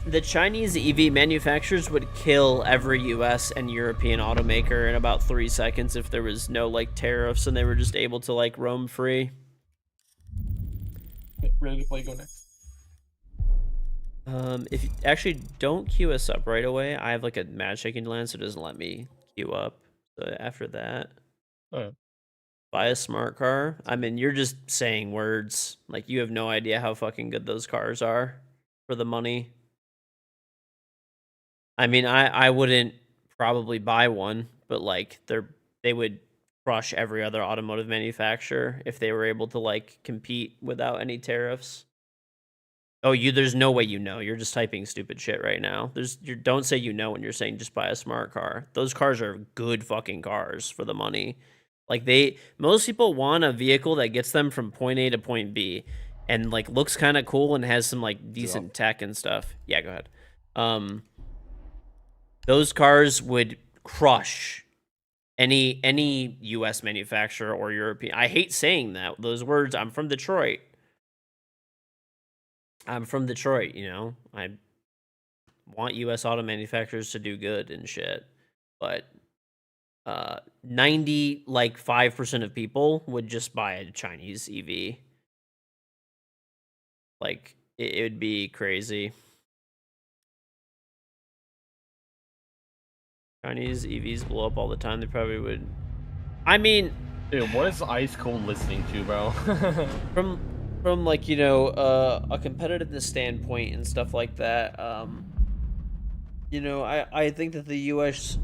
the Chinese EV manufacturers would kill every U.S. and European automaker in about 3 seconds if there was no like tariffs and they were just able to like roam free. ready to play, go next. If you actually don't queue us up right away, I have like a match shaking land, so it doesn't let me queue up. So after that, buy a smart car. I mean, you're just saying words. Like, you have no idea how fucking good those cars are for the money. I mean, I wouldn't probably buy one, but like they would crush every other automotive manufacturer if they were able to like compete without any tariffs. Oh, there's no way you know. You're just typing stupid shit right now. You don't say you know when you're saying just buy a smart car. Those cars are good fucking cars for the money. Like, most people want a vehicle that gets them from point A to point B and like looks kind of cool and has some like decent tech and stuff. Yeah, go ahead. Those cars would crush any US manufacturer or European. I hate saying that. Those words. I'm from Detroit. You know. I want US auto manufacturers to do good and shit. But 5% of people would just buy a Chinese EV. Like, it would be crazy. Chinese EVs blow up all the time. They probably would. I mean, Dude, what is Ice Cold listening to, bro? from like, you know, a competitiveness standpoint and stuff like that. You know, I think that the U.S.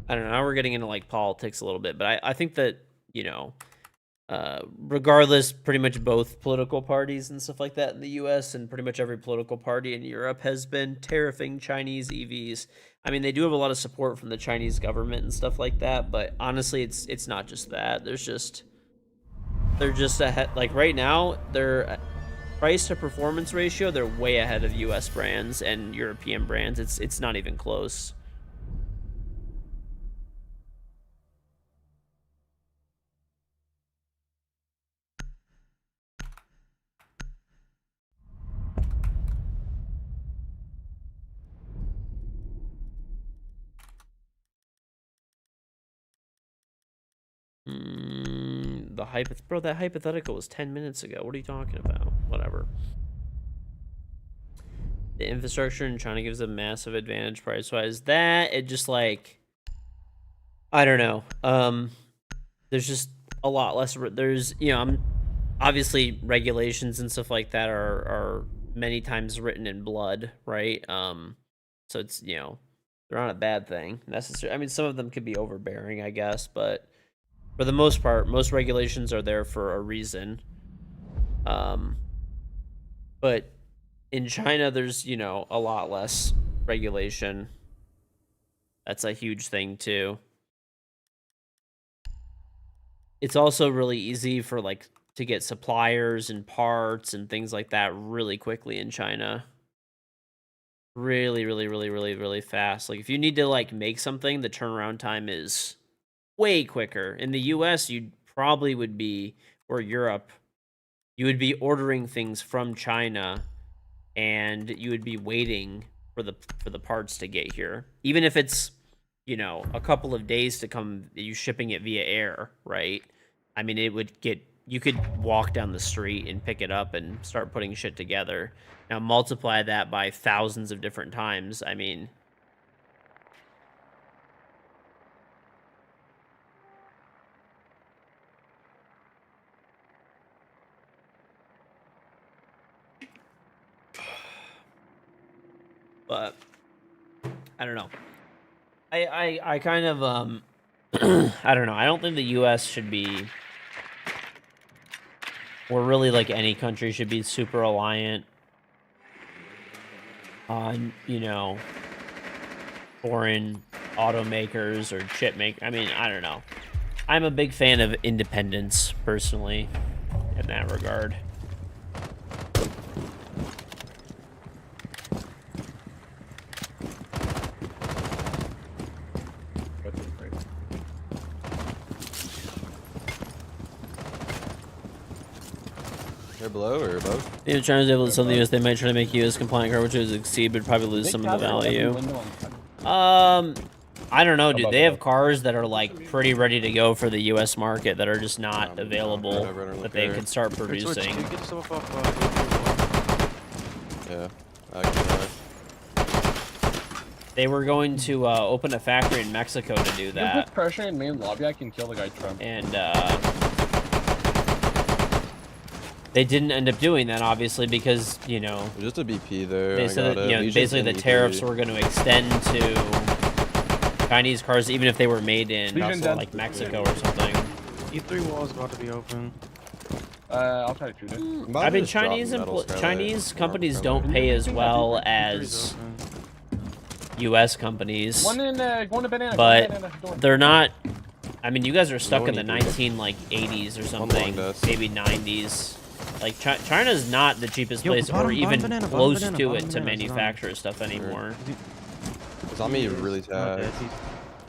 I don't know. Now we're getting into like politics a little bit, but I think that, you know, regardless, pretty much both political parties and stuff like that in the U.S. and pretty much every political party in Europe has been tariffing Chinese EVs. I mean, they do have a lot of support from the Chinese government and stuff like that, but honestly, it's not just that. They're just ahead. Like, right now, their price to performance ratio, they're way ahead of U.S. brands and European brands. It's not even close. Bro, that hypothetical was 10 minutes ago. What are you talking about? Whatever. The infrastructure in China gives a massive advantage price-wise. It just like, I don't know. There's just a lot less. There's, you know, obviously regulations and stuff like that are many times written in blood, right? So it's, you know, they're not a bad thing necessarily. I mean, some of them could be overbearing, I guess, but for the most part, most regulations are there for a reason. But in China, there's, you know, a lot less regulation. That's a huge thing too. It's also really easy for like to get suppliers and parts and things like that really quickly in China. Really, really, really, really, really fast. Like, if you need to like make something, the turnaround time is way quicker. In the US, you probably would be, or Europe, you would be ordering things from China and you would be waiting for the parts to get here. Even if it's, you know, a couple of days to come, you shipping it via air, right? I mean, you could walk down the street and pick it up and start putting shit together. Now multiply that by thousands of different times. I mean, but I don't know. I kind of I don't know. I don't think the US should be, or really like any country should be, super reliant on, you know, foreign automakers or chip makers. I mean, I don't know. I'm a big fan of independence personally in that regard. They're below or above? If China's able to sell the US, they might try to make US compliant car, which would exceed, but probably lose some of the value. I don't know, dude. They have cars that are like pretty ready to go for the US market that are just not available, that they can start producing. Get yourself off, Yeah. Actually, They were going to open a factory in Mexico to do You can that, put pressure in main lobby. I can kill the guy Trump. and they didn't end up doing that, obviously, because just a BP there. they I said got that it. Legion's basically in the E3. tariffs were going to extend to Chinese cars, even if they were made in Legion dead. like Mexico or something. E3 wall is about to be open. I'll try to shoot it. I'm about I to mean, just drop Chinese metal skylight. Chinese companies Skylight. don't pay as well E3's as open. U.S. companies, One in going to banana. but going to banana door. they're not. I mean, you guys are stuck one in the E3. 1980s or One something, long desk. maybe 90s. Like China's not the cheapest Yo, place, bottom- or even bottom banana, close bottom to banana, it bottom to banana, it's not- manufacture stuff anymore. It's on me really Not tad. dead.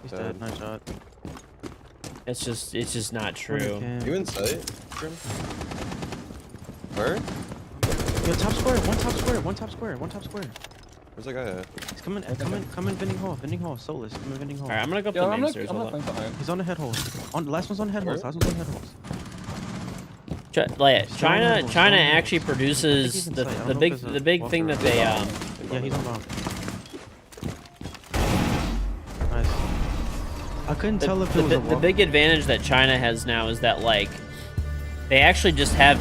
He's dead. Nice shot. It's just not true. You in sight? Where? Yo, top square. One top square. One top square. One top square. Where's that guy at? He's coming. Coming. Vending hall. Vending hall. Solus. Coming. Vending hall. All right, I'm gonna go up Yo, the I'm main not. stairs. I'm Hold not on. playing behind. He's on the head hole. On last one's on head holes. Where? Last one's on head holes. China Strong actually handles. produces he's in the sight. I don't the know big if there's a the big thing walker that they Yeah, he's on bomb. Nice. I couldn't tell if it was a the walker. big advantage that China has now is that like they actually just have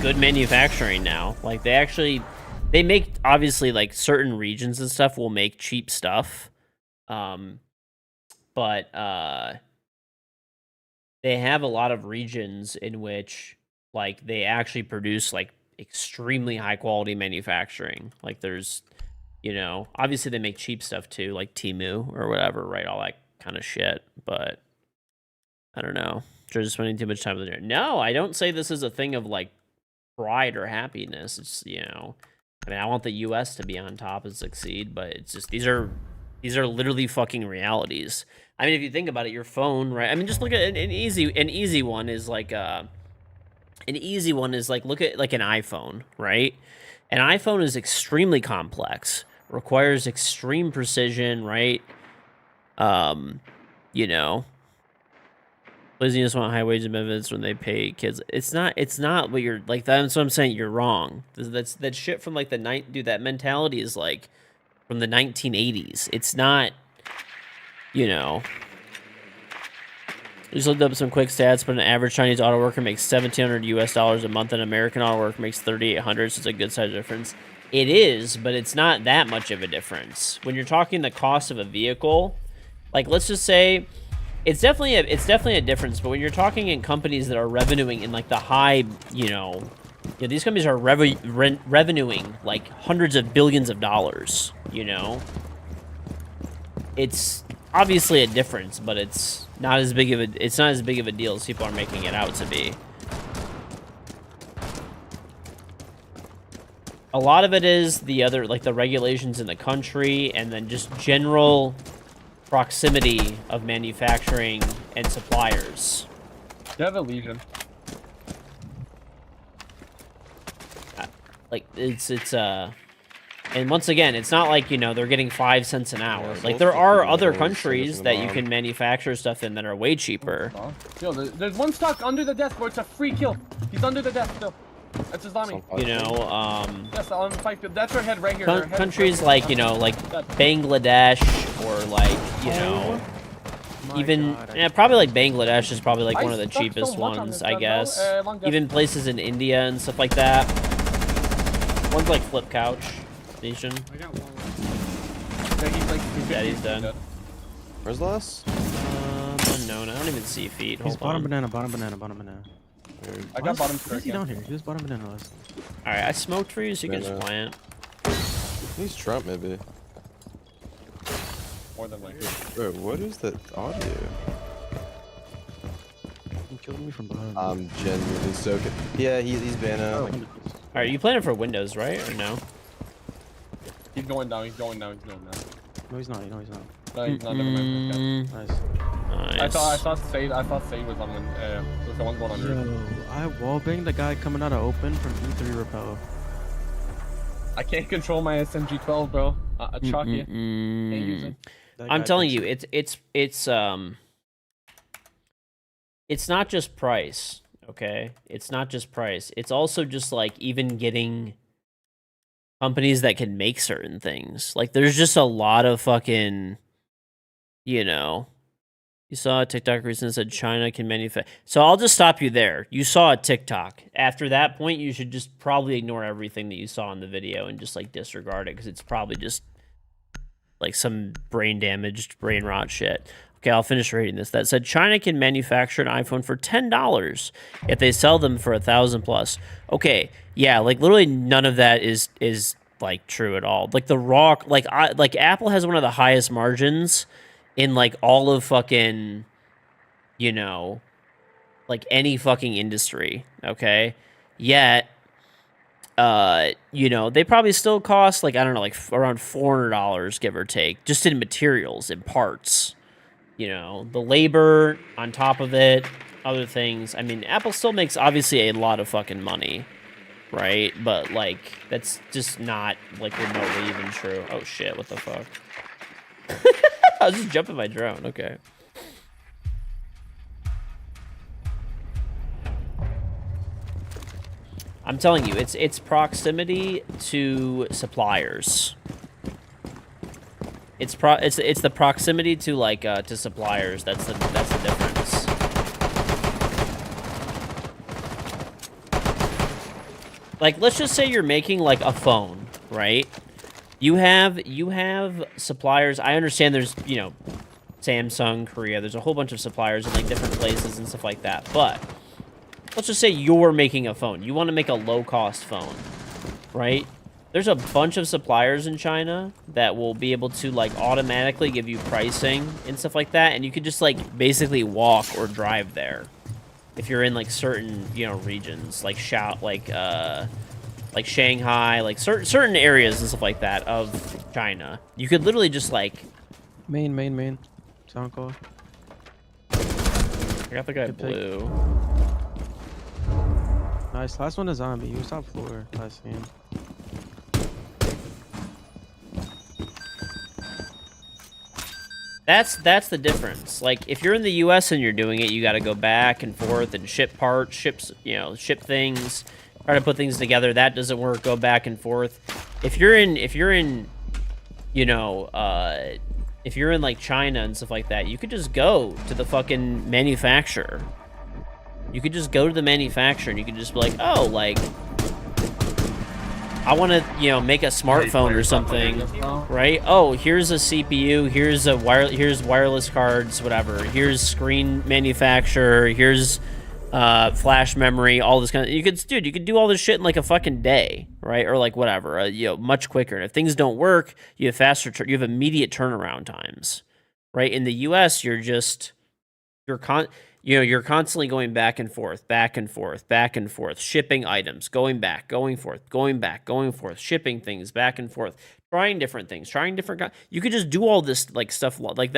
good manufacturing now. Like they make, obviously, like certain regions and stuff will make cheap stuff, but they have a lot of regions in which like they actually produce like extremely high quality manufacturing. Like there's obviously they make cheap stuff too, like Temu or whatever, right? All that kind of shit. But I don't know. You're just spending too much time with it. No, I don't say this is a thing of like pride or happiness. It's I mean, I want the U.S. to be on top and succeed, but it's just these are literally fucking realities. I mean, if you think about it, your phone, right? I mean, just look at an easy one is like look at like an iPhone, right? An iPhone is extremely complex, requires extreme precision, right? Laziness want high wage benefits when they pay kids. It's not what you're like. That's what I'm saying. You're wrong. That shit from like dude. That mentality is like from the 1980s. It's not. Just looked up some quick stats, but an average Chinese auto worker makes $1,700 a month, and an American auto worker makes $3,800. So it's a good size difference. It is, but it's not that much of a difference. When you're talking the cost of a vehicle, like let's just say, it's definitely a difference. But when you're talking in companies that are revenuing in like the high, these companies are revenuing like hundreds of billions of dollars. It's obviously a difference, but it's not as big of a deal as people are making it out to be. A lot of it is the regulations in the country, and then just general proximity of manufacturing and suppliers. You have a Legion. Like and once again, it's not like they're getting 5 cents an hour. Yeah, Like so there it's are just other $50 countries in the that you bomb. can manufacture stuff in that are way cheaper. Yo, there's one stuck under the desk where it's a free kill. He's under the desk still. That's his zombie. Yes, on 5. That's her head right here. Her head Countries right like here. like Bangladesh, or like even probably like Bangladesh is probably like I one of the stuck so cheapest much on ones, this I gun, bro. guess. Long desk. Even places in India and stuff like that. One's like Flip Couch Nation. I got one. Yeah, he's done. Where's the last? Unknown. I don't even see feet. He's Hold bottom on. banana. Bottom banana. Bottom banana. I got bottom Why is he down here? He was bottom banana last. All right, I smoked for you, so you can just Banana. plant. He's Trump, maybe. More than like. Bro, what is that audio? He killed me from behind. I'm genuinely so good. Yeah, he's banana. Oh, Like, All right, you planted for Windows, right, or no? He's going down. He's going down. He's going down. no, he's not. No, he's not. No, he's not. Never mind. Okay. Nice. Nice. I thought Sade was on when was the one going under. Yo, I wallbanged the guy coming out of open from E3 repel. I can't control my SMG-12, bro. Chalk you. Can't use it. That I'm guy telling thinks- you, it's not just price, okay? It's not just price. It's also just like even getting companies that can make certain things. Like there's just a lot of fucking, you know, you saw a TikTok recently that said China can manufacture. So I'll just stop you there. You saw a TikTok. After that point, you should just probably ignore everything that you saw in the video and just like disregard it because it's probably just like some brain damaged, brain rot shit. Okay, I'll finish reading this. That said, China can manufacture an iPhone for $10 if they sell them for 1,000 plus. Okay, yeah, like literally none of that is like true at all. Like the raw, like Apple has one of the highest margins in like all of fucking, you know, like any fucking industry. Okay, yet you know, they probably still cost like I don't know, like around $400 give or take, just in materials and parts. You know, the labor on top of it, other things. I mean, Apple still makes obviously a lot of fucking money, right? But like that's just not like remotely even true. Oh shit, what the fuck? I was just jumping my drone. Okay. I'm telling you, it's proximity to suppliers. It's the proximity to like to suppliers. That's the difference. Like let's just say you're making like a phone, right? You have suppliers. I understand there's, you know, Samsung, Korea. There's a whole bunch of suppliers in like different places and stuff like that. But let's just say you're making a phone. You want to make a low-cost phone, right? There's a bunch of suppliers in China that will be able to like automatically give you pricing and stuff like that, and you could just like basically walk or drive there if you're in like certain, you know, regions like Shanghai, like certain areas and stuff like that of China. You could literally just like Main. Sound call. I got the guy Good pick. blue. Nice. Last one is zombie. He was top floor last game. That's the difference. Like if you're in the U.S. and you're doing it, you got to go back and forth and ship parts, ship things, try to put things together. That doesn't work. Go back and forth. If you're in, you know, if you're in like China and stuff like that, you could just go to the fucking manufacturer. You could just go to the manufacturer and you could just be like, oh, like, I want to, you know, make a smartphone or something, right? Oh, here's a CPU, here's wireless cards, whatever. Here's screen manufacturer, here's flash memory, all this kind of. You could do all this shit in like a fucking day, right? Or like whatever, you know, much quicker. And if things don't work, you have you have immediate turnaround times, right? In the U.S., you're constantly going back and forth, shipping items, going back, going forth, shipping things back and forth, trying different things, you could just do all this like stuff like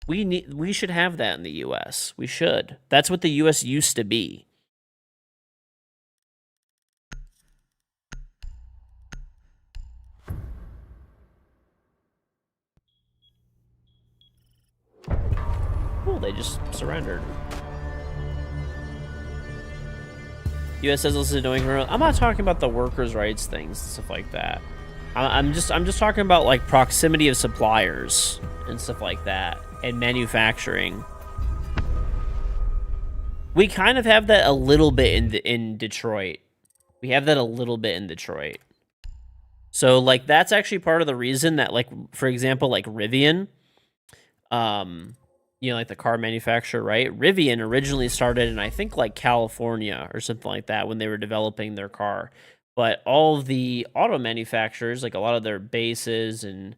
we should have that in the US. We should. That's what the US used to be. Cool, they just surrendered. U.S. says this is doing. I'm not talking about the workers' rights things and stuff like that. I'm just talking about like proximity of suppliers and stuff like that, and manufacturing. We kind of have that a little bit in Detroit. We have that a little bit in Detroit. So like that's actually part of the reason that like, for example, like Rivian, you know, like the car manufacturer, right? Rivian originally started in, I think, like California or something like that when they were developing their car. But all of the auto manufacturers, like a lot of their bases and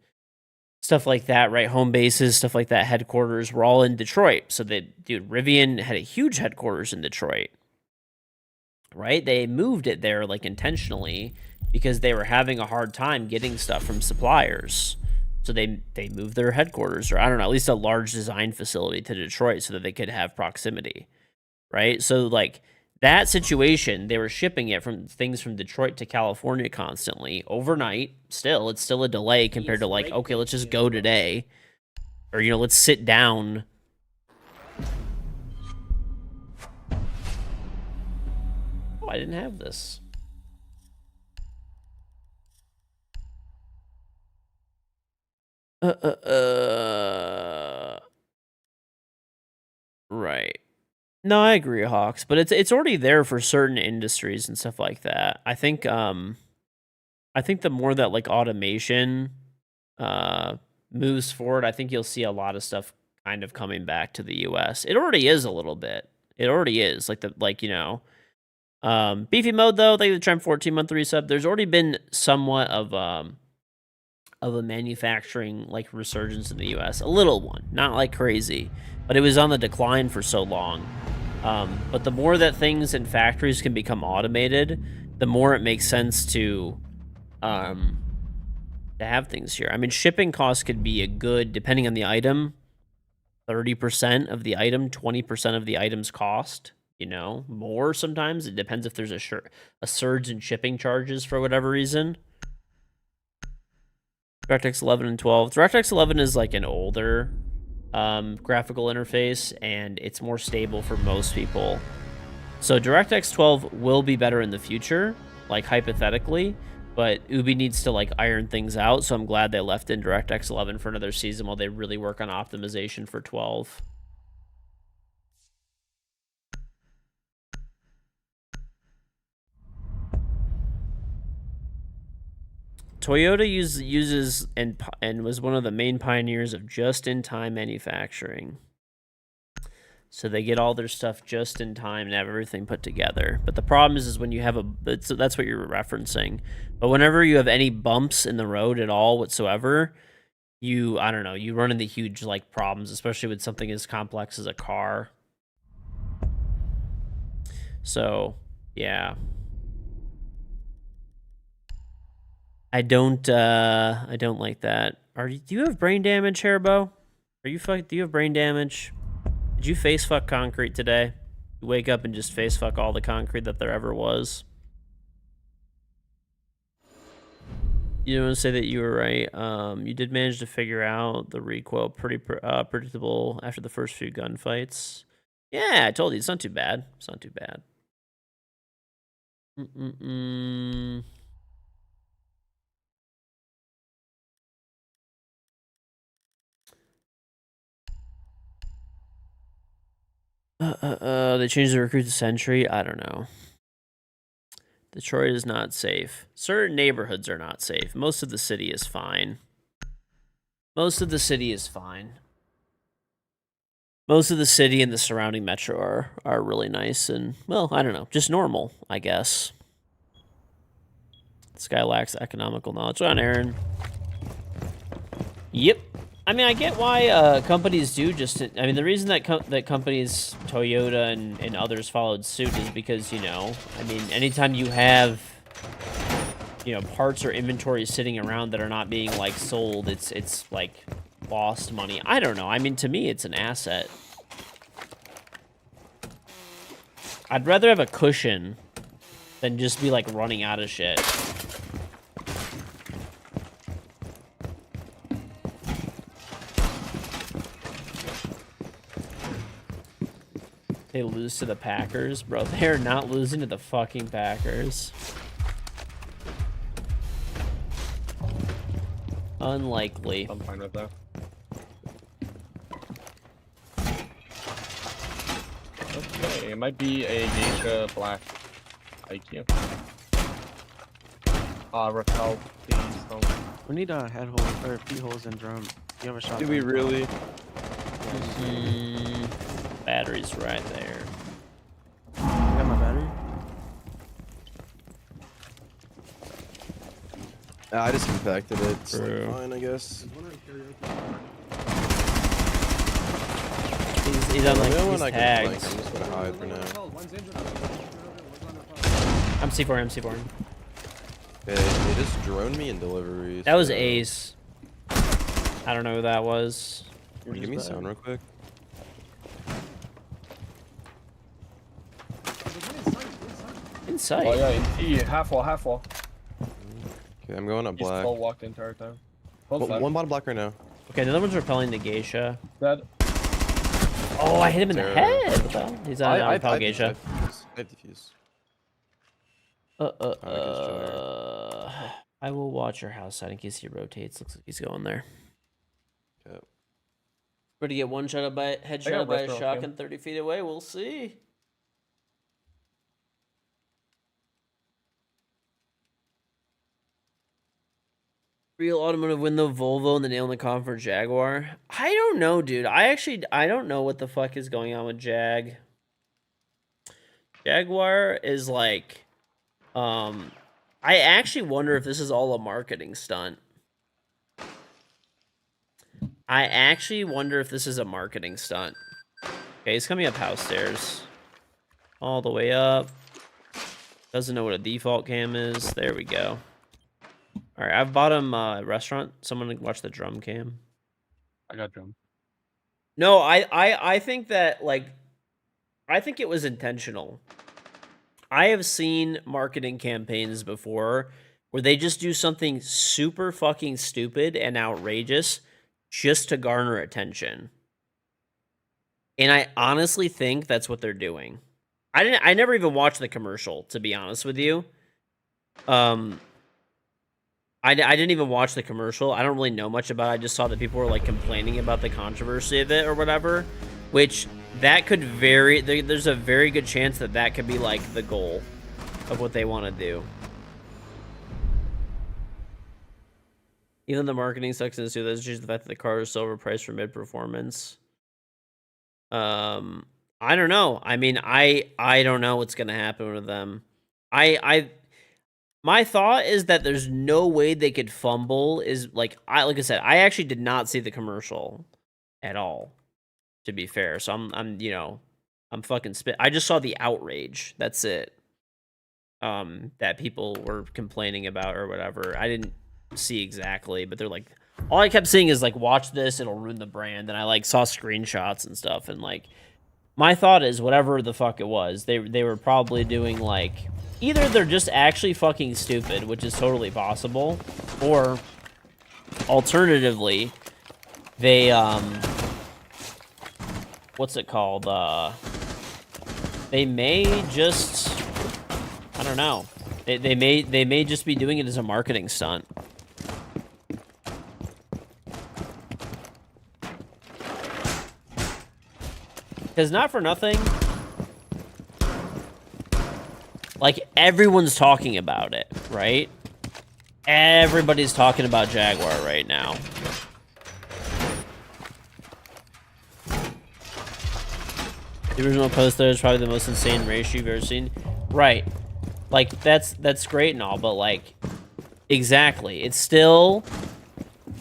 stuff like that, right? Home bases, stuff like that, headquarters were all in Detroit. So Rivian had a huge headquarters in Detroit, right? They moved it there like intentionally because they were having a hard time getting stuff from suppliers. So they moved their headquarters, or I don't know, at least a large design facility to Detroit so that they could have proximity, right? So like that situation, they were shipping it from things from Detroit to California constantly overnight. Still, it's still a delay compared to like, okay, let's just go today, or you know, let's sit down. Oh, I didn't have this. Right. No, I agree, Hawks, but it's already there for certain industries and stuff like that. I think the more that like automation moves forward, I think you'll see a lot of stuff kind of coming back to the US. It already is a little bit. It already is. Beefy mode though, thank you for the Trem 14-month resub. There's already been somewhat of a manufacturing like resurgence in the US. A little one, not like crazy, but it was on the decline for so long. But the more that things in factories can become automated, the more it makes sense to have things here. I mean, shipping costs could be a good, depending on the item, 30% of the item, 20% of the item's cost. You know, more sometimes. It depends if there's a surge in shipping charges for whatever reason. DirectX 11 and 12. DirectX 11 is like an older graphical interface, and it's more stable for most people. So DirectX 12 will be better in the future, like hypothetically, but Ubi needs to like iron things out, so I'm glad they left in DirectX 11 for another season while they really work on optimization for 12. Toyota uses and was one of the main pioneers of just-in-time manufacturing. So they get all their stuff just in time and have everything put together. But the problem is when you have that's what you're referencing. But whenever you have any bumps in the road at all whatsoever, you run into huge like problems, especially with something as complex as a car. So, yeah. I don't like that. Do you have brain damage, Herbo? Do you have brain damage? Did you face fuck concrete today? You wake up and just face fuck all the concrete that there ever was. You want to say that you were right. You did manage to figure out the recoil pretty predictable after the first few gunfights. Yeah, I told you, it's not too bad. It's not too bad. They changed the recruit to Sentry. I don't know. Detroit is not safe. Certain neighborhoods are not safe. Most of the city is fine. Most of the city is fine. Most of the city and the surrounding metro are really nice and, well, I don't know, just normal, I guess. This guy lacks economical knowledge. What's on, Aaron? Yep. I mean, I get why companies do the reason that companies, Toyota and others followed suit is because, anytime you have, parts or inventory sitting around that are not being, like, sold, it's like, lost money. I don't know. I mean, to me, it's an asset. I'd rather have a cushion than just be, like, running out of shit. They lose to the Packers? Bro, they're not losing to the fucking Packers. Unlikely. I'm fine with that. Okay, it might be a Geisha Black IQ. Raquel, please don't. We need a head hole or feet holes in drum. You have a shot. Do we really? Battery's right there. You got my battery? I just compacted it. It's True. like fine, I guess. He's on like The other these one I can flank. tags. I'm just gonna hide for now. I'm C4, I'm C4. Okay, they just droned me in delivery. That was so- Ace. I don't know who that was. Can you give me a sound real quick? Inside. Oh yeah, he half wall. Okay, I'm going up He's black. full walked the entire time. Close left. One bottom black right now. Okay, the other one's repelling the Geisha. Dead. Oh, I hit him in the There. head. What the hell? He's on repel Geisha. I defuse. I will watch your house side in case he rotates. Looks like he's going there. Ready to get one shot by headshot by a restaurant shotgun cam. 30 feet away. We'll see. Real Automotive win the Volvo and the nail in the coffin for Jaguar. I don't know, dude. I don't know what the fuck is going on with Jag. Jaguar is like, I actually wonder if this is all a marketing stunt. I actually wonder if this is a marketing stunt. Okay, he's coming up house stairs. All the way up. Doesn't know what a default cam is. There we go. All right, I've bought him a restaurant. Someone watch the drum cam. I got drum. No, I think that, like, I think it was intentional. I have seen marketing campaigns before where they just do something super fucking stupid and outrageous just to garner attention. And I honestly think that's what they're doing. I never even watched the commercial, to be honest with you. I didn't even watch the commercial. I don't really know much about it. I just saw that people were like complaining about the controversy of it or whatever, which that could vary. There's a very good chance that that could be like the goal of what they want to do. Even the marketing sucks into that's just the fact that the car is so overpriced for mid-performance. I don't know. I mean, I don't know what's gonna happen with them. My thought is that there's no way they could fumble. Like I said, I actually did not see the commercial at all, to be fair. So I'm fucking spit. I just saw the outrage. That's it. That people were complaining about or whatever. I didn't see exactly, but they're like, all I kept seeing is like, watch this, it'll ruin the brand. And I like saw screenshots and stuff. And like, my thought is whatever the fuck it was, they were probably doing like, either they're just actually fucking stupid, which is totally possible, or alternatively, they what's it called? They may just, I don't know. They may just be doing it as a marketing stunt. Because not for nothing, like, everyone's talking about it, right? Everybody's talking about Jaguar right now. The original poster is probably the most insane race you've ever seen. Right. Like, that's great and all, but, like, exactly. It's still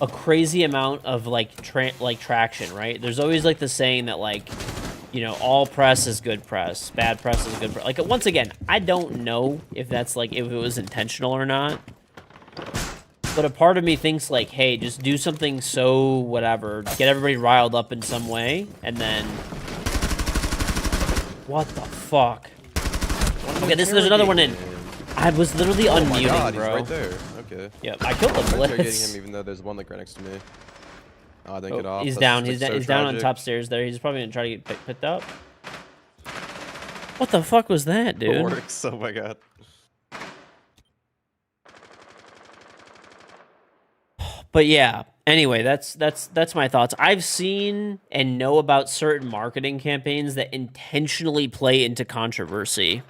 a crazy amount of, like, traction, right? There's always, like, the saying that, like, you know, all press is good press. Bad press is good press. Like, once again, I don't know if that's, like, if it was intentional or not. But a part of me thinks, like, hey, just do something so whatever. Get everybody riled up in some way. And then... What the fuck? Okay, there's another one in. I was literally unmuting, my God, bro. He's right there. Okay. Yep, I killed the I'm getting blitz. him even though there's one like right next to me. Oh, I didn't Oh, get off. he's That's down. just, He's, like, so he's down on tragic. top stairs there. He's probably gonna try to get picked up. What the fuck was that, dude? It works. Oh my God. But yeah, anyway, that's my thoughts. I've seen and know about certain marketing campaigns that intentionally play into controversy.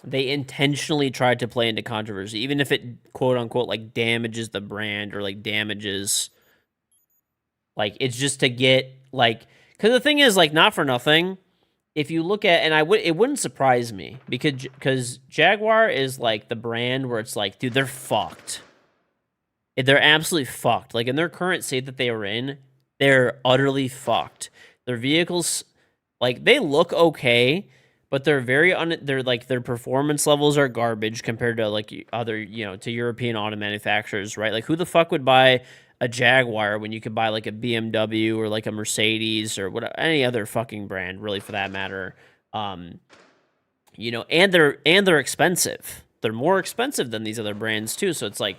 They intentionally tried to play into controversy, even if it quote unquote like damages the brand or like damages, like, it's just to get like, because the thing is, like, not for nothing, if you look at, and it wouldn't surprise me because Jaguar is like the brand where it's like, dude, they're fucked. They're absolutely fucked. Like, in their current state that they were in, they're utterly fucked. Their vehicles, like, they look okay, but they're they're like, their performance levels are garbage compared to like other, you know, to European auto manufacturers, right? Like, who the fuck would buy a Jaguar when you could buy like a BMW or like a Mercedes or what, any other fucking brand, really, for that matter? You know, and they're expensive. They're more expensive than these other brands too. So it's like,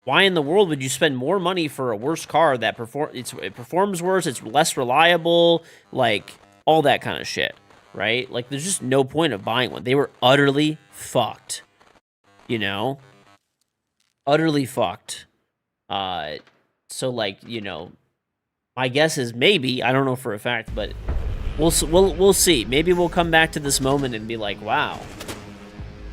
why in the world would you spend more money for a worse car that it performs worse, it's less reliable, like, all that kind of shit, right? Like, there's just no point of buying one. They were utterly fucked, you know? Utterly fucked. So, like, you know, My guess is maybe, I don't know for a fact, but we'll see. Maybe we'll come back to this moment and be like, wow,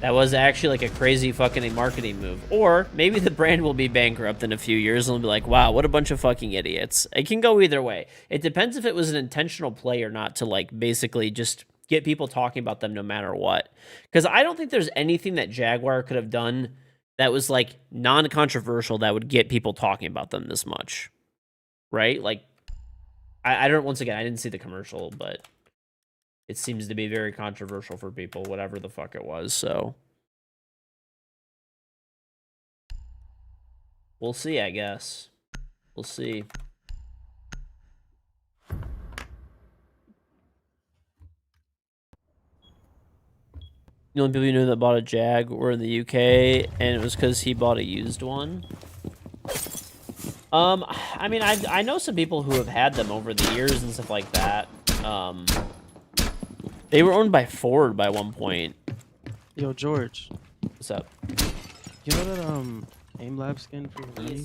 that was actually like a crazy fucking marketing move. Or maybe the brand will be bankrupt in a few years and we'll be like, wow, what a bunch of fucking idiots. It can go either way. It depends if it was an intentional play or not to like basically just get people talking about them no matter what. Because I don't think there's anything that Jaguar could have done that was like non-controversial that would get people talking about them this much. Right? Like, I don't, once again, I didn't see the commercial, but it seems to be very controversial for people, whatever the fuck it was, so. We'll see, I guess. We'll see. The only people you knew that bought a Jag were in the UK, and it was because he bought a used one. I mean, I know some people who have had them over the years and stuff like that. They were owned by Ford by one point. Yo, George. What's up? You know that aim lab skin for your Lee?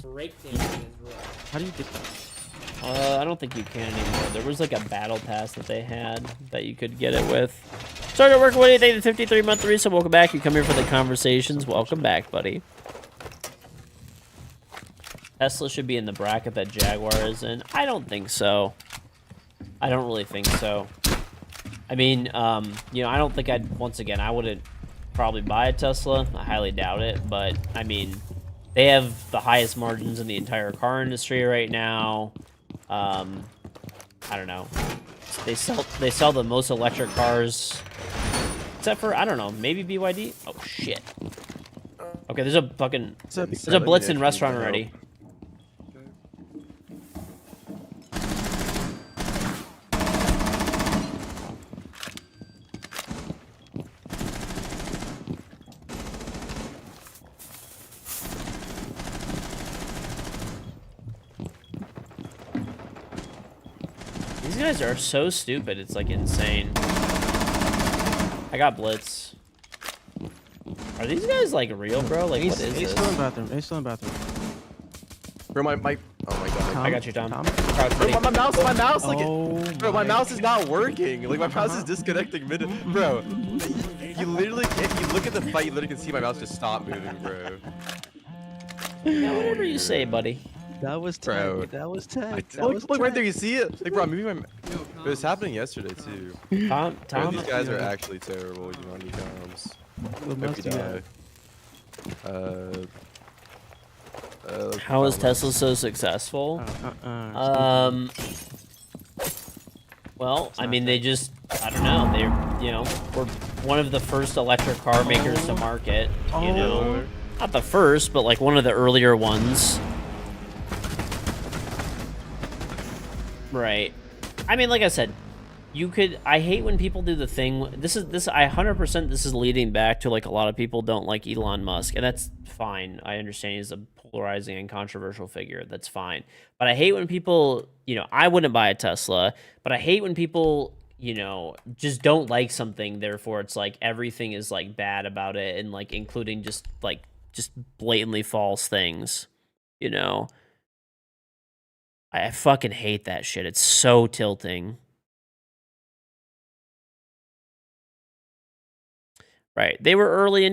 How do you get that? I don't think you can anymore. There was like a battle pass that they had that you could get it with. Started working with anything the 53-month resub. Welcome back. You come here for the conversations. Welcome back, buddy. Tesla should be in the bracket that Jaguar is in. I don't think so. I don't really think so. I mean, you know, I don't think once again, I wouldn't probably buy a Tesla. I highly doubt it. But, I mean, they have the highest margins in the entire car industry right now. I don't know. They sell the most electric cars. Except for, I don't know, maybe BYD? Oh, shit. Okay, there's a Blitz in restaurant already. These guys are so stupid, it's like insane. I got Blitz. Are these guys like real, bro? Like, what is this? Still in bathroom. Ace still in bathroom. Bro, oh my god. Tom? I got you, Tom. Bro, my mouse, like, Oh bro, my mouse is God. not working. Like, my mouse is disconnecting mid. Bro, you literally, if you look at the fight, you literally can see my mouse just stop moving, bro. Yeah, whatever you say, buddy. That was Bro. tech. That was tech. Look right there, you see it? Like, bro, I'm moving my. It was happening yesterday too. Bro, Tom, these guys are actually terrible. You know, comms. What Hope mouse you do you die. have? how is Tesla so successful? Well, I mean, they just, I don't know, they, you know, were one of the first electric car makers to market, you know? Not the first, but like one of the earlier ones. Right. I mean, like I said, you could, I hate when people do the thing, I 100% this is leading back to like a lot of people don't like Elon Musk, and that's fine. I understand he's a polarizing and controversial figure. That's fine. But I hate when people, you know, I wouldn't buy a Tesla, but I hate when people, you know, just don't like something, therefore it's like everything is like bad about it, and like including just blatantly false things, you know? I fucking hate that shit. It's so tilting. Right. They were early.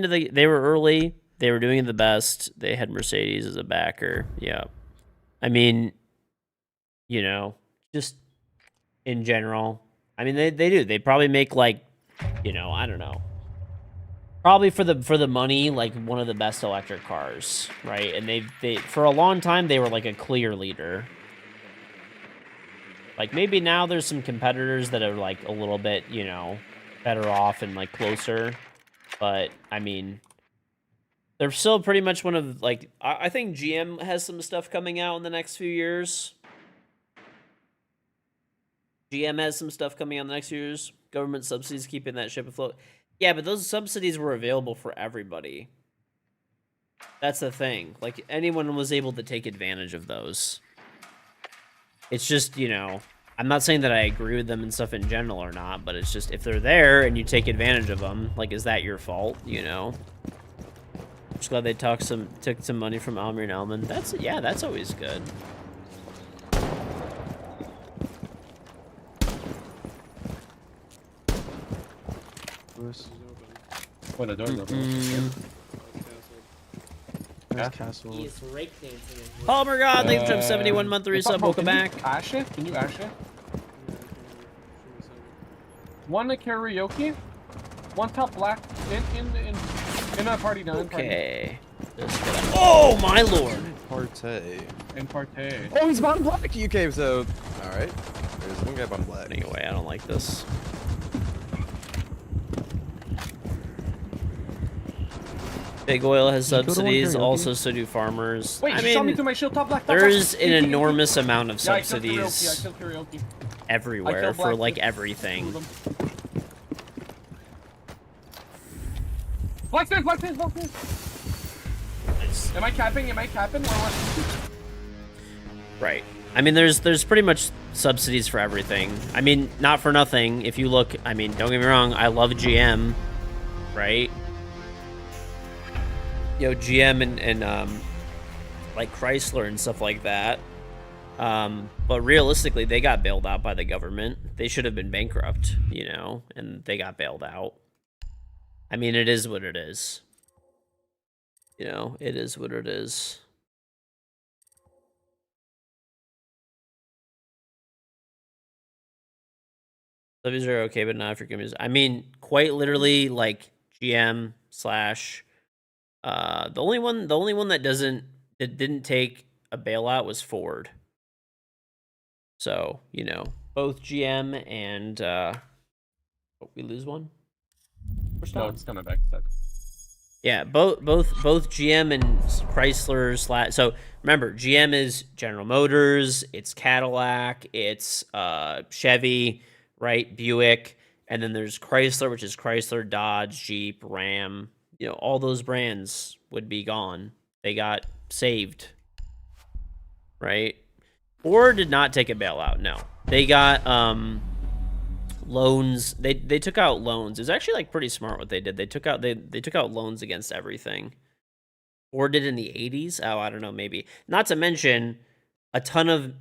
They were doing the best. They had Mercedes as a backer. Yeah. I mean, you know, just in general. I mean, they do. They probably make like, you know, I don't know. Probably for the money, like one of the best electric cars, right? And they for a long time they were like a clear leader. Like maybe now there's some competitors that are like a little bit, you know, better off and like closer. But I mean, they're still pretty much one of like, I think GM has some stuff coming out in the next few years. GM has some stuff coming out in the next few years. Government subsidies keeping that ship afloat. Yeah, but those subsidies were available for everybody. That's the thing. Like anyone was able to take advantage of those. It's just, you know, I'm not saying that I agree with them and stuff in general or not, but it's just if they're there and you take advantage of them, like, is that your fault, you know? Just glad they took some money from Almir and Elman. That's always good. Lewis. When the door's open. There's Castle. He's breakdancing. Palmer God, thanks for 71 month resub. Welcome back. Ash it? Can you ash it? One karaoke, one top black in that party now. Okay. Oh my lord. Partay. In partay. Oh, he's bottom black. UK. So, all right. There's one guy bottom black. Anyway, I don't like this. Big oil has Did you go to one subsidies, karaoke? also so do farmers. Wait, I you shot me mean, through my shield. Top black. Top there's black. an enormous amount of Yeah, I killed karaoke. I subsidies killed karaoke. everywhere killed for black like too. everything. Blacksmith, blacksmith, blacksmith. Am I capping? Am I capping? Right. I mean, there's pretty much subsidies for everything. I mean, not for nothing. If you look, I mean, don't get me wrong, I love GM, right? Yo, GM and like Chrysler and stuff like that. But realistically, they got bailed out by the government. They should have been bankrupt, you know, and they got bailed out. I mean, it is what it is. You know, it is what it is. Subsidies are okay, but not for communities. I mean, quite literally, like GM slash. The only one that didn't take a bailout was Ford. So, you know, both GM and we lose one. No, it's coming back. Yeah, both GM and Chrysler so remember, GM is General Motors, it's Cadillac, it's Chevy, right? Buick, and then there's Chrysler, which is Chrysler, Dodge, Jeep, Ram. You know, all those brands would be gone. They got saved, right? Ford did not take a bailout. No, they got loans. They took out loans. It was actually like pretty smart what they did. They took out loans against everything. Ford did in the 80s. Oh, I don't know, maybe. Not to mention a ton of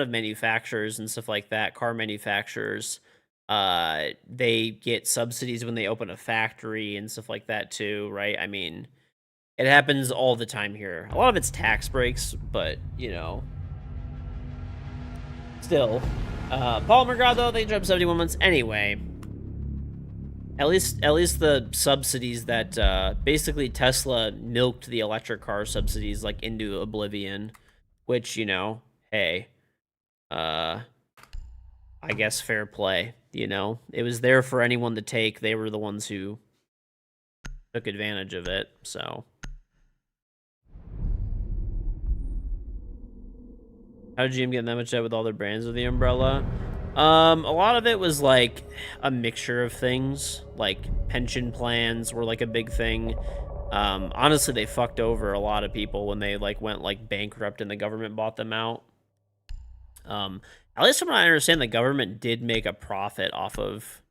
manufacturers and stuff like that. Car manufacturers. They get subsidies when they open a factory and stuff like that too, right? I mean, it happens all the time here. A lot of it's tax breaks, but you know, still. Paul McGraw though, they jumped 71 months anyway. At least the subsidies that basically Tesla milked the electric car subsidies like into oblivion, which, you know, hey, I guess fair play. You know, it was there for anyone to take. They were the ones who took advantage of it. So, how did GM get that much out with all their brands with the umbrella? A lot of it was like a mixture of things. Like pension plans were like a big thing. Honestly, they fucked over a lot of people when they like went like bankrupt and the government bought them out. At least from what I understand, the government did make a profit off of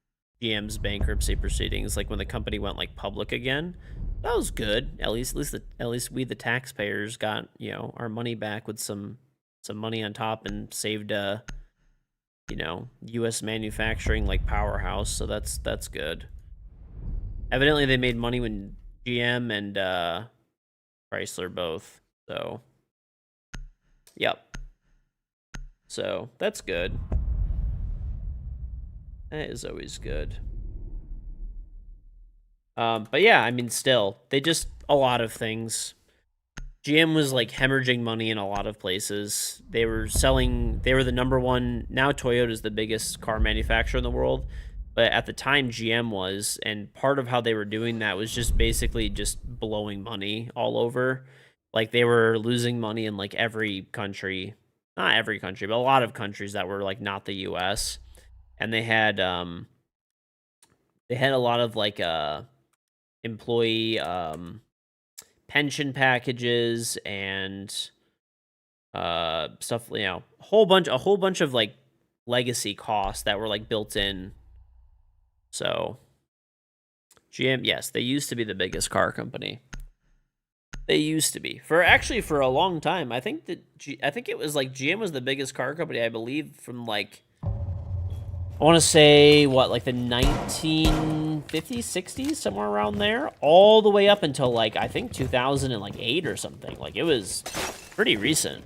GM's bankruptcy proceedings. Like when the company went like public again, that was good. At least we the taxpayers got, you know, our money back with some money on top and saved you know, U.S. manufacturing like powerhouse. So that's good. Evidently, they made money when GM and Chrysler both. So, yep. So, that's good. That is always good. But yeah, I mean, still, they just, a lot of things. GM was like hemorrhaging money in a lot of places. They were the number one, now Toyota's the biggest car manufacturer in the world. But at the time, GM was, and part of how they were doing that was just basically just blowing money all over. Like they were losing money in like every country. Not every country, but a lot of countries that were like not the US. And they had a lot of like employee pension packages and stuff, you know, a whole bunch of like legacy costs that were like built in. So GM, yes, they used to be the biggest car company. They used to be for a long time. I think it was like GM was the biggest car company, I believe, from like I want to say, what, like the 1950s, 60s, somewhere around there, all the way up until, like, I think 2008 or something. Like, it was pretty recent.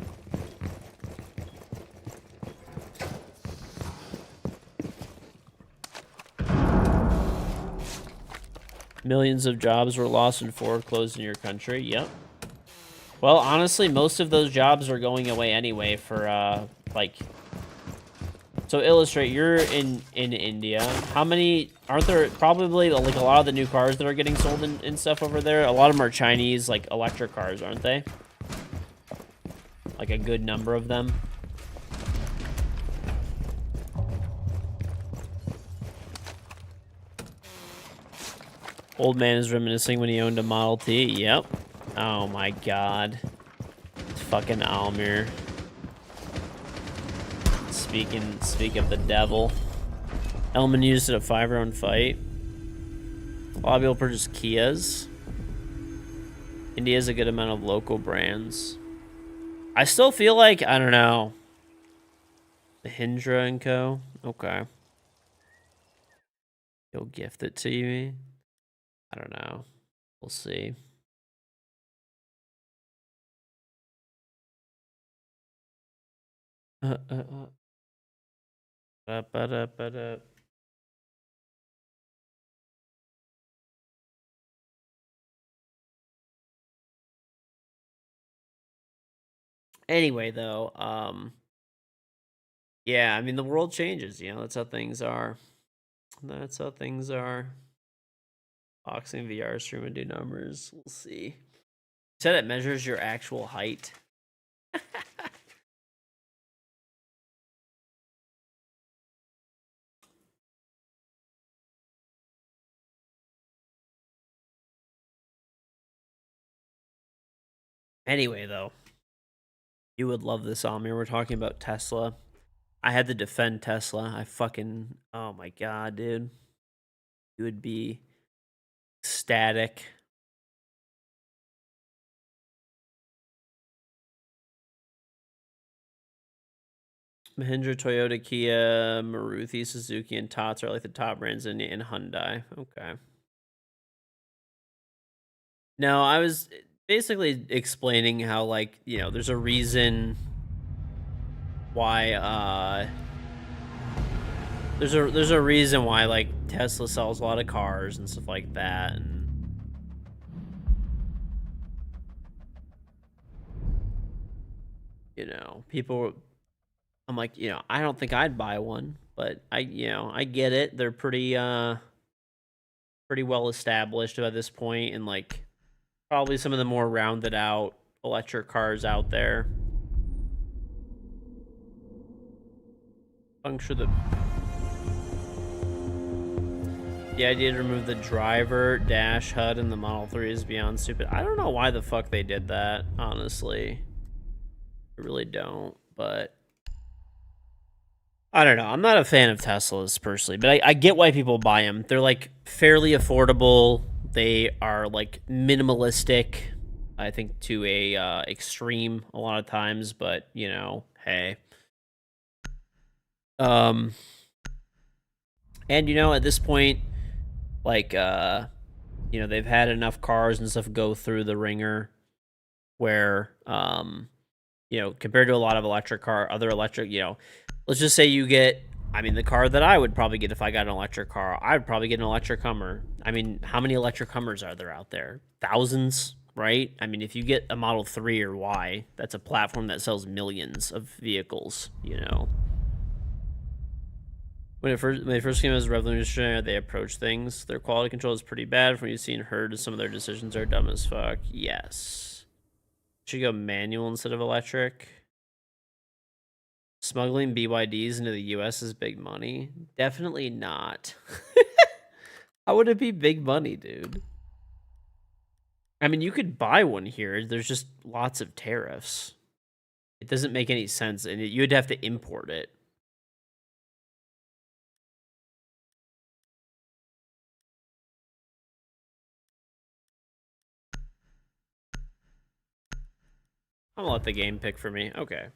Millions of jobs were lost when Ford closed in your country. Yep. Well, honestly, most of those jobs are going away anyway for, like... So, illustrate, you're in India. How many... Aren't there probably, like, a lot of the new cars that are getting sold and stuff over there? A lot of them are Chinese, like, electric cars, aren't they? Like, a good number of them. Old man is reminiscing when he owned a Model T. Yep. Oh, my God. It's fucking Almir. Speak of the devil. Elman used it a 5-round fight. A lot of people purchase Kias. India has a good amount of local brands. I still feel like, I don't know. Mahindra and Co. Okay. He'll gift it to you. I don't know. We'll see. Ba-da-ba-da. Anyway, though, yeah, I mean, the world changes, you know, that's how things are. That's how things are. Boxing VR stream and do numbers. We'll see. You said it measures your actual height. Anyway, though, you would love this, Amir. We're talking about Tesla. I had to defend Tesla. I fucking, oh my God, dude. You would be ecstatic. Mahindra, Toyota, Kia, Maruti, Suzuki, and Tots are like the top brands in Hyundai. Okay. No, I was basically explaining how, like, you know, there's a reason why, there's a reason why, like, Tesla sells a lot of cars and stuff like that, and you know, people, I'm like, you know, I don't think I'd buy one, but you know, I get it. They're pretty well established by this point, and like probably some of the more rounded out electric cars out there. Puncture the idea to remove the driver dash HUD in the Model 3 is beyond stupid. I don't know why the fuck they did that, honestly. I really don't, but I don't know. I'm not a fan of Teslas personally, but I get why people buy them. They're like fairly affordable. They are like minimalistic, I think, to a extreme a lot of times, but you know, hey. And you know, at this point, like you know, they've had enough cars and stuff go through the ringer where you know, compared to a lot of other electric, you know, let's just say you get, I mean, the car that I would probably get if I got an electric car, I would probably get an electric Hummer. I mean, how many electric Hummers are there out there? Thousands, right? I mean, if you get a Model 3 or Y, that's a platform that sells millions of vehicles, you know. When they first came as revolutionary, they approached things. Their quality control is pretty bad. From what you've seen and heard, some of their decisions are dumb as fuck. Yes. Should go manual instead of electric. Smuggling BYDs into the US is big money? Definitely not. How would it be big money, dude? I mean, you could buy one here. There's just lots of tariffs. It doesn't make any sense, and you'd have to import it. I'm gonna let the game pick for me. Okay.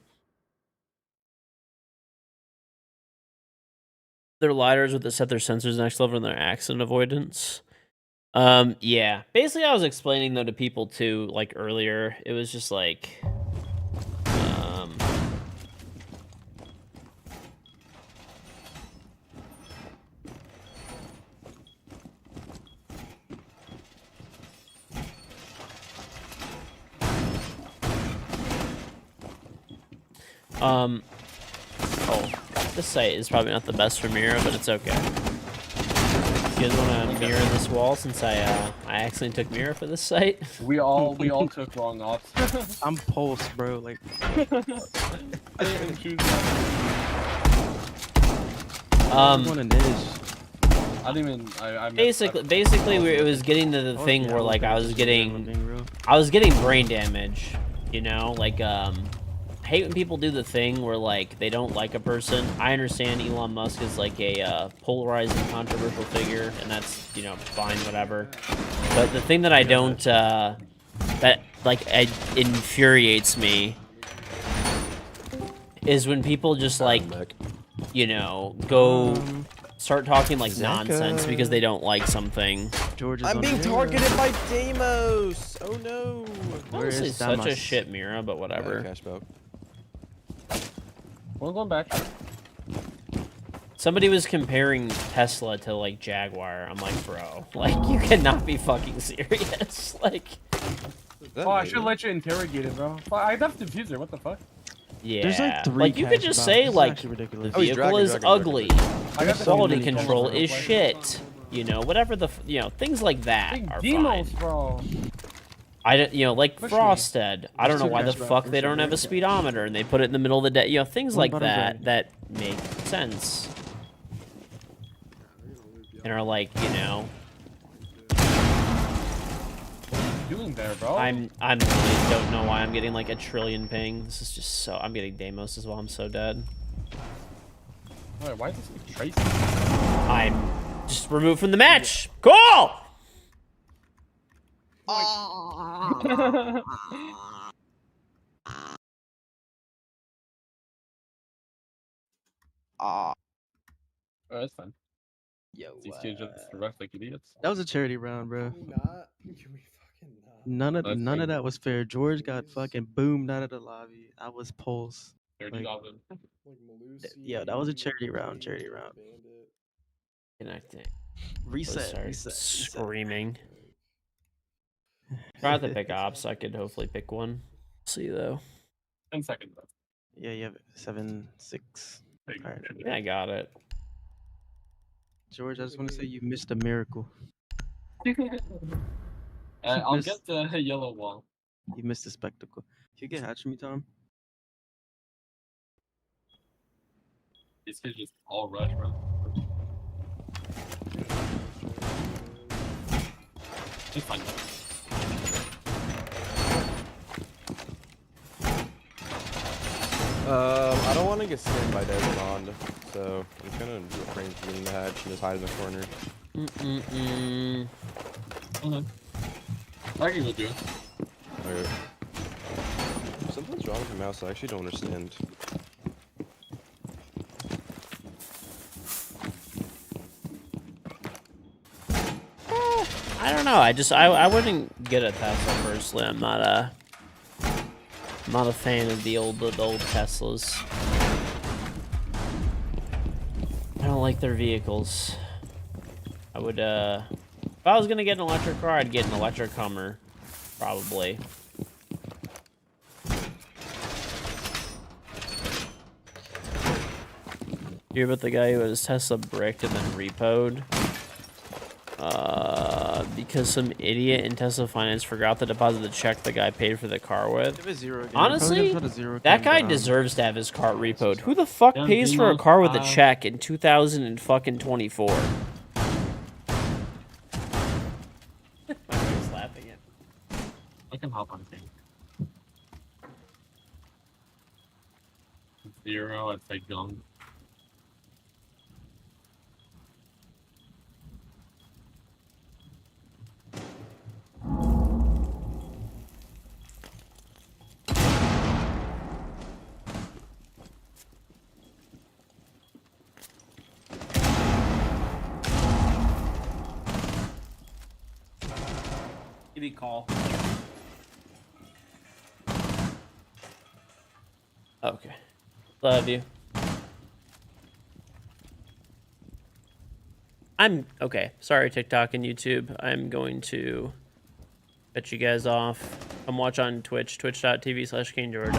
their lidars with the set their sensors next level and their accident avoidance. Yeah. Basically, I was explaining though to people too, like earlier. It was just like, oh, this site is probably not the best for mirror, but it's okay. You guys want to mirror this wall since I accidentally took mirror for this site? We all took wrong ops. I'm pulse, bro. Like, I didn't even choose that. one an ish. I didn't even. I Basically, it was getting to the thing where like I was getting brain damage. You know, like I hate when people do the thing where like they don't like a person. I understand Elon Musk is like a polarizing, controversial figure, and that's, you know, fine, whatever. But the thing that I don't that like infuriates me is when people just like, you know, go start talking like nonsense because they don't like something. George is I'm on being the- targeted by Deimos. Oh no. Honestly, is such a Damas? shit Mira, but whatever. Cash milk. We're going back. Somebody was comparing Tesla to like Jaguar. I'm like, bro, like you cannot be fucking serious. Like, Oh, I should let you interrogate it, bro. I left the diffuser. What the fuck? yeah, There's like 3 like you could cash just boxes. say This is like actually the ridiculous. Oh, he's vehicle dragging, is dragging, ugly. I got the Quality mini control controller, is real quick. shit. You know, whatever the you know, things like that Big are demos, fine. bro. I don't, you know, like Push me. Frosted. I don't know Just why the cash fuck box, they don't have a cash. speedometer and they put it in the middle of the day. You know, things One like bottom that bread. that make sense and are like, you know, Doing there, bro. I'm really don't know why I'm getting like a trillion ping. This is just so, I'm getting Deimos as well. I'm so dead. Wait, why is this like Tracy? I'm just removed from the match. Cool. Oh, that's fine. Yo, These kids just rest like idiots. that was a charity round, bro. Can we not? Can we fucking not? That's None fine. of that was fair. George got fucking boomed out of the lobby. I was pulse. 30,000. Like Malusi, Yeah, that was a charity round. Charity round. Bandit. Connecting. Reset. Sorry, Reset. screaming. Try to pick ops. So I could hopefully pick one. See though. 10 seconds left. Yeah, you have 7, 6. Big Alright. shit. Yeah, I got it. George, I just want to say you missed a miracle. I'll Miss- get the yellow wall. You missed a spectacle. Can you get hatched from me, Tom? These kids just all rush, bro. It's fine. I don't want to get skinned by Desmond, so I'm gonna refrain from getting the hatch and just hide in the corner. Okay. I can go do it. Alright. Something's wrong with the mouse. I actually don't understand. I don't know. I wouldn't get a Tesla personally. I'm not a fan of the old Teslas. I don't like their vehicles. I would if I was gonna get an electric car, I'd get an electric Hummer, probably. You hear about the guy who had his Tesla bricked and then repoed? Because some idiot in Tesla Finance forgot to deposit the check the guy paid for the car with. Give it 0 again. Honestly, Probably just put a 0 That again, guy but, deserves to have his car repoed. Who the fuck Yeah, pays for a Demos, car with a check in 2024? He's laughing at. I can hop on thing. 0, I'd say gum. Give me a call. Okay. Love you. I'm okay. Sorry, TikTok and YouTube. I'm going to cut you guys off. Come watch on Twitch, twitch.tv/KingGeorge.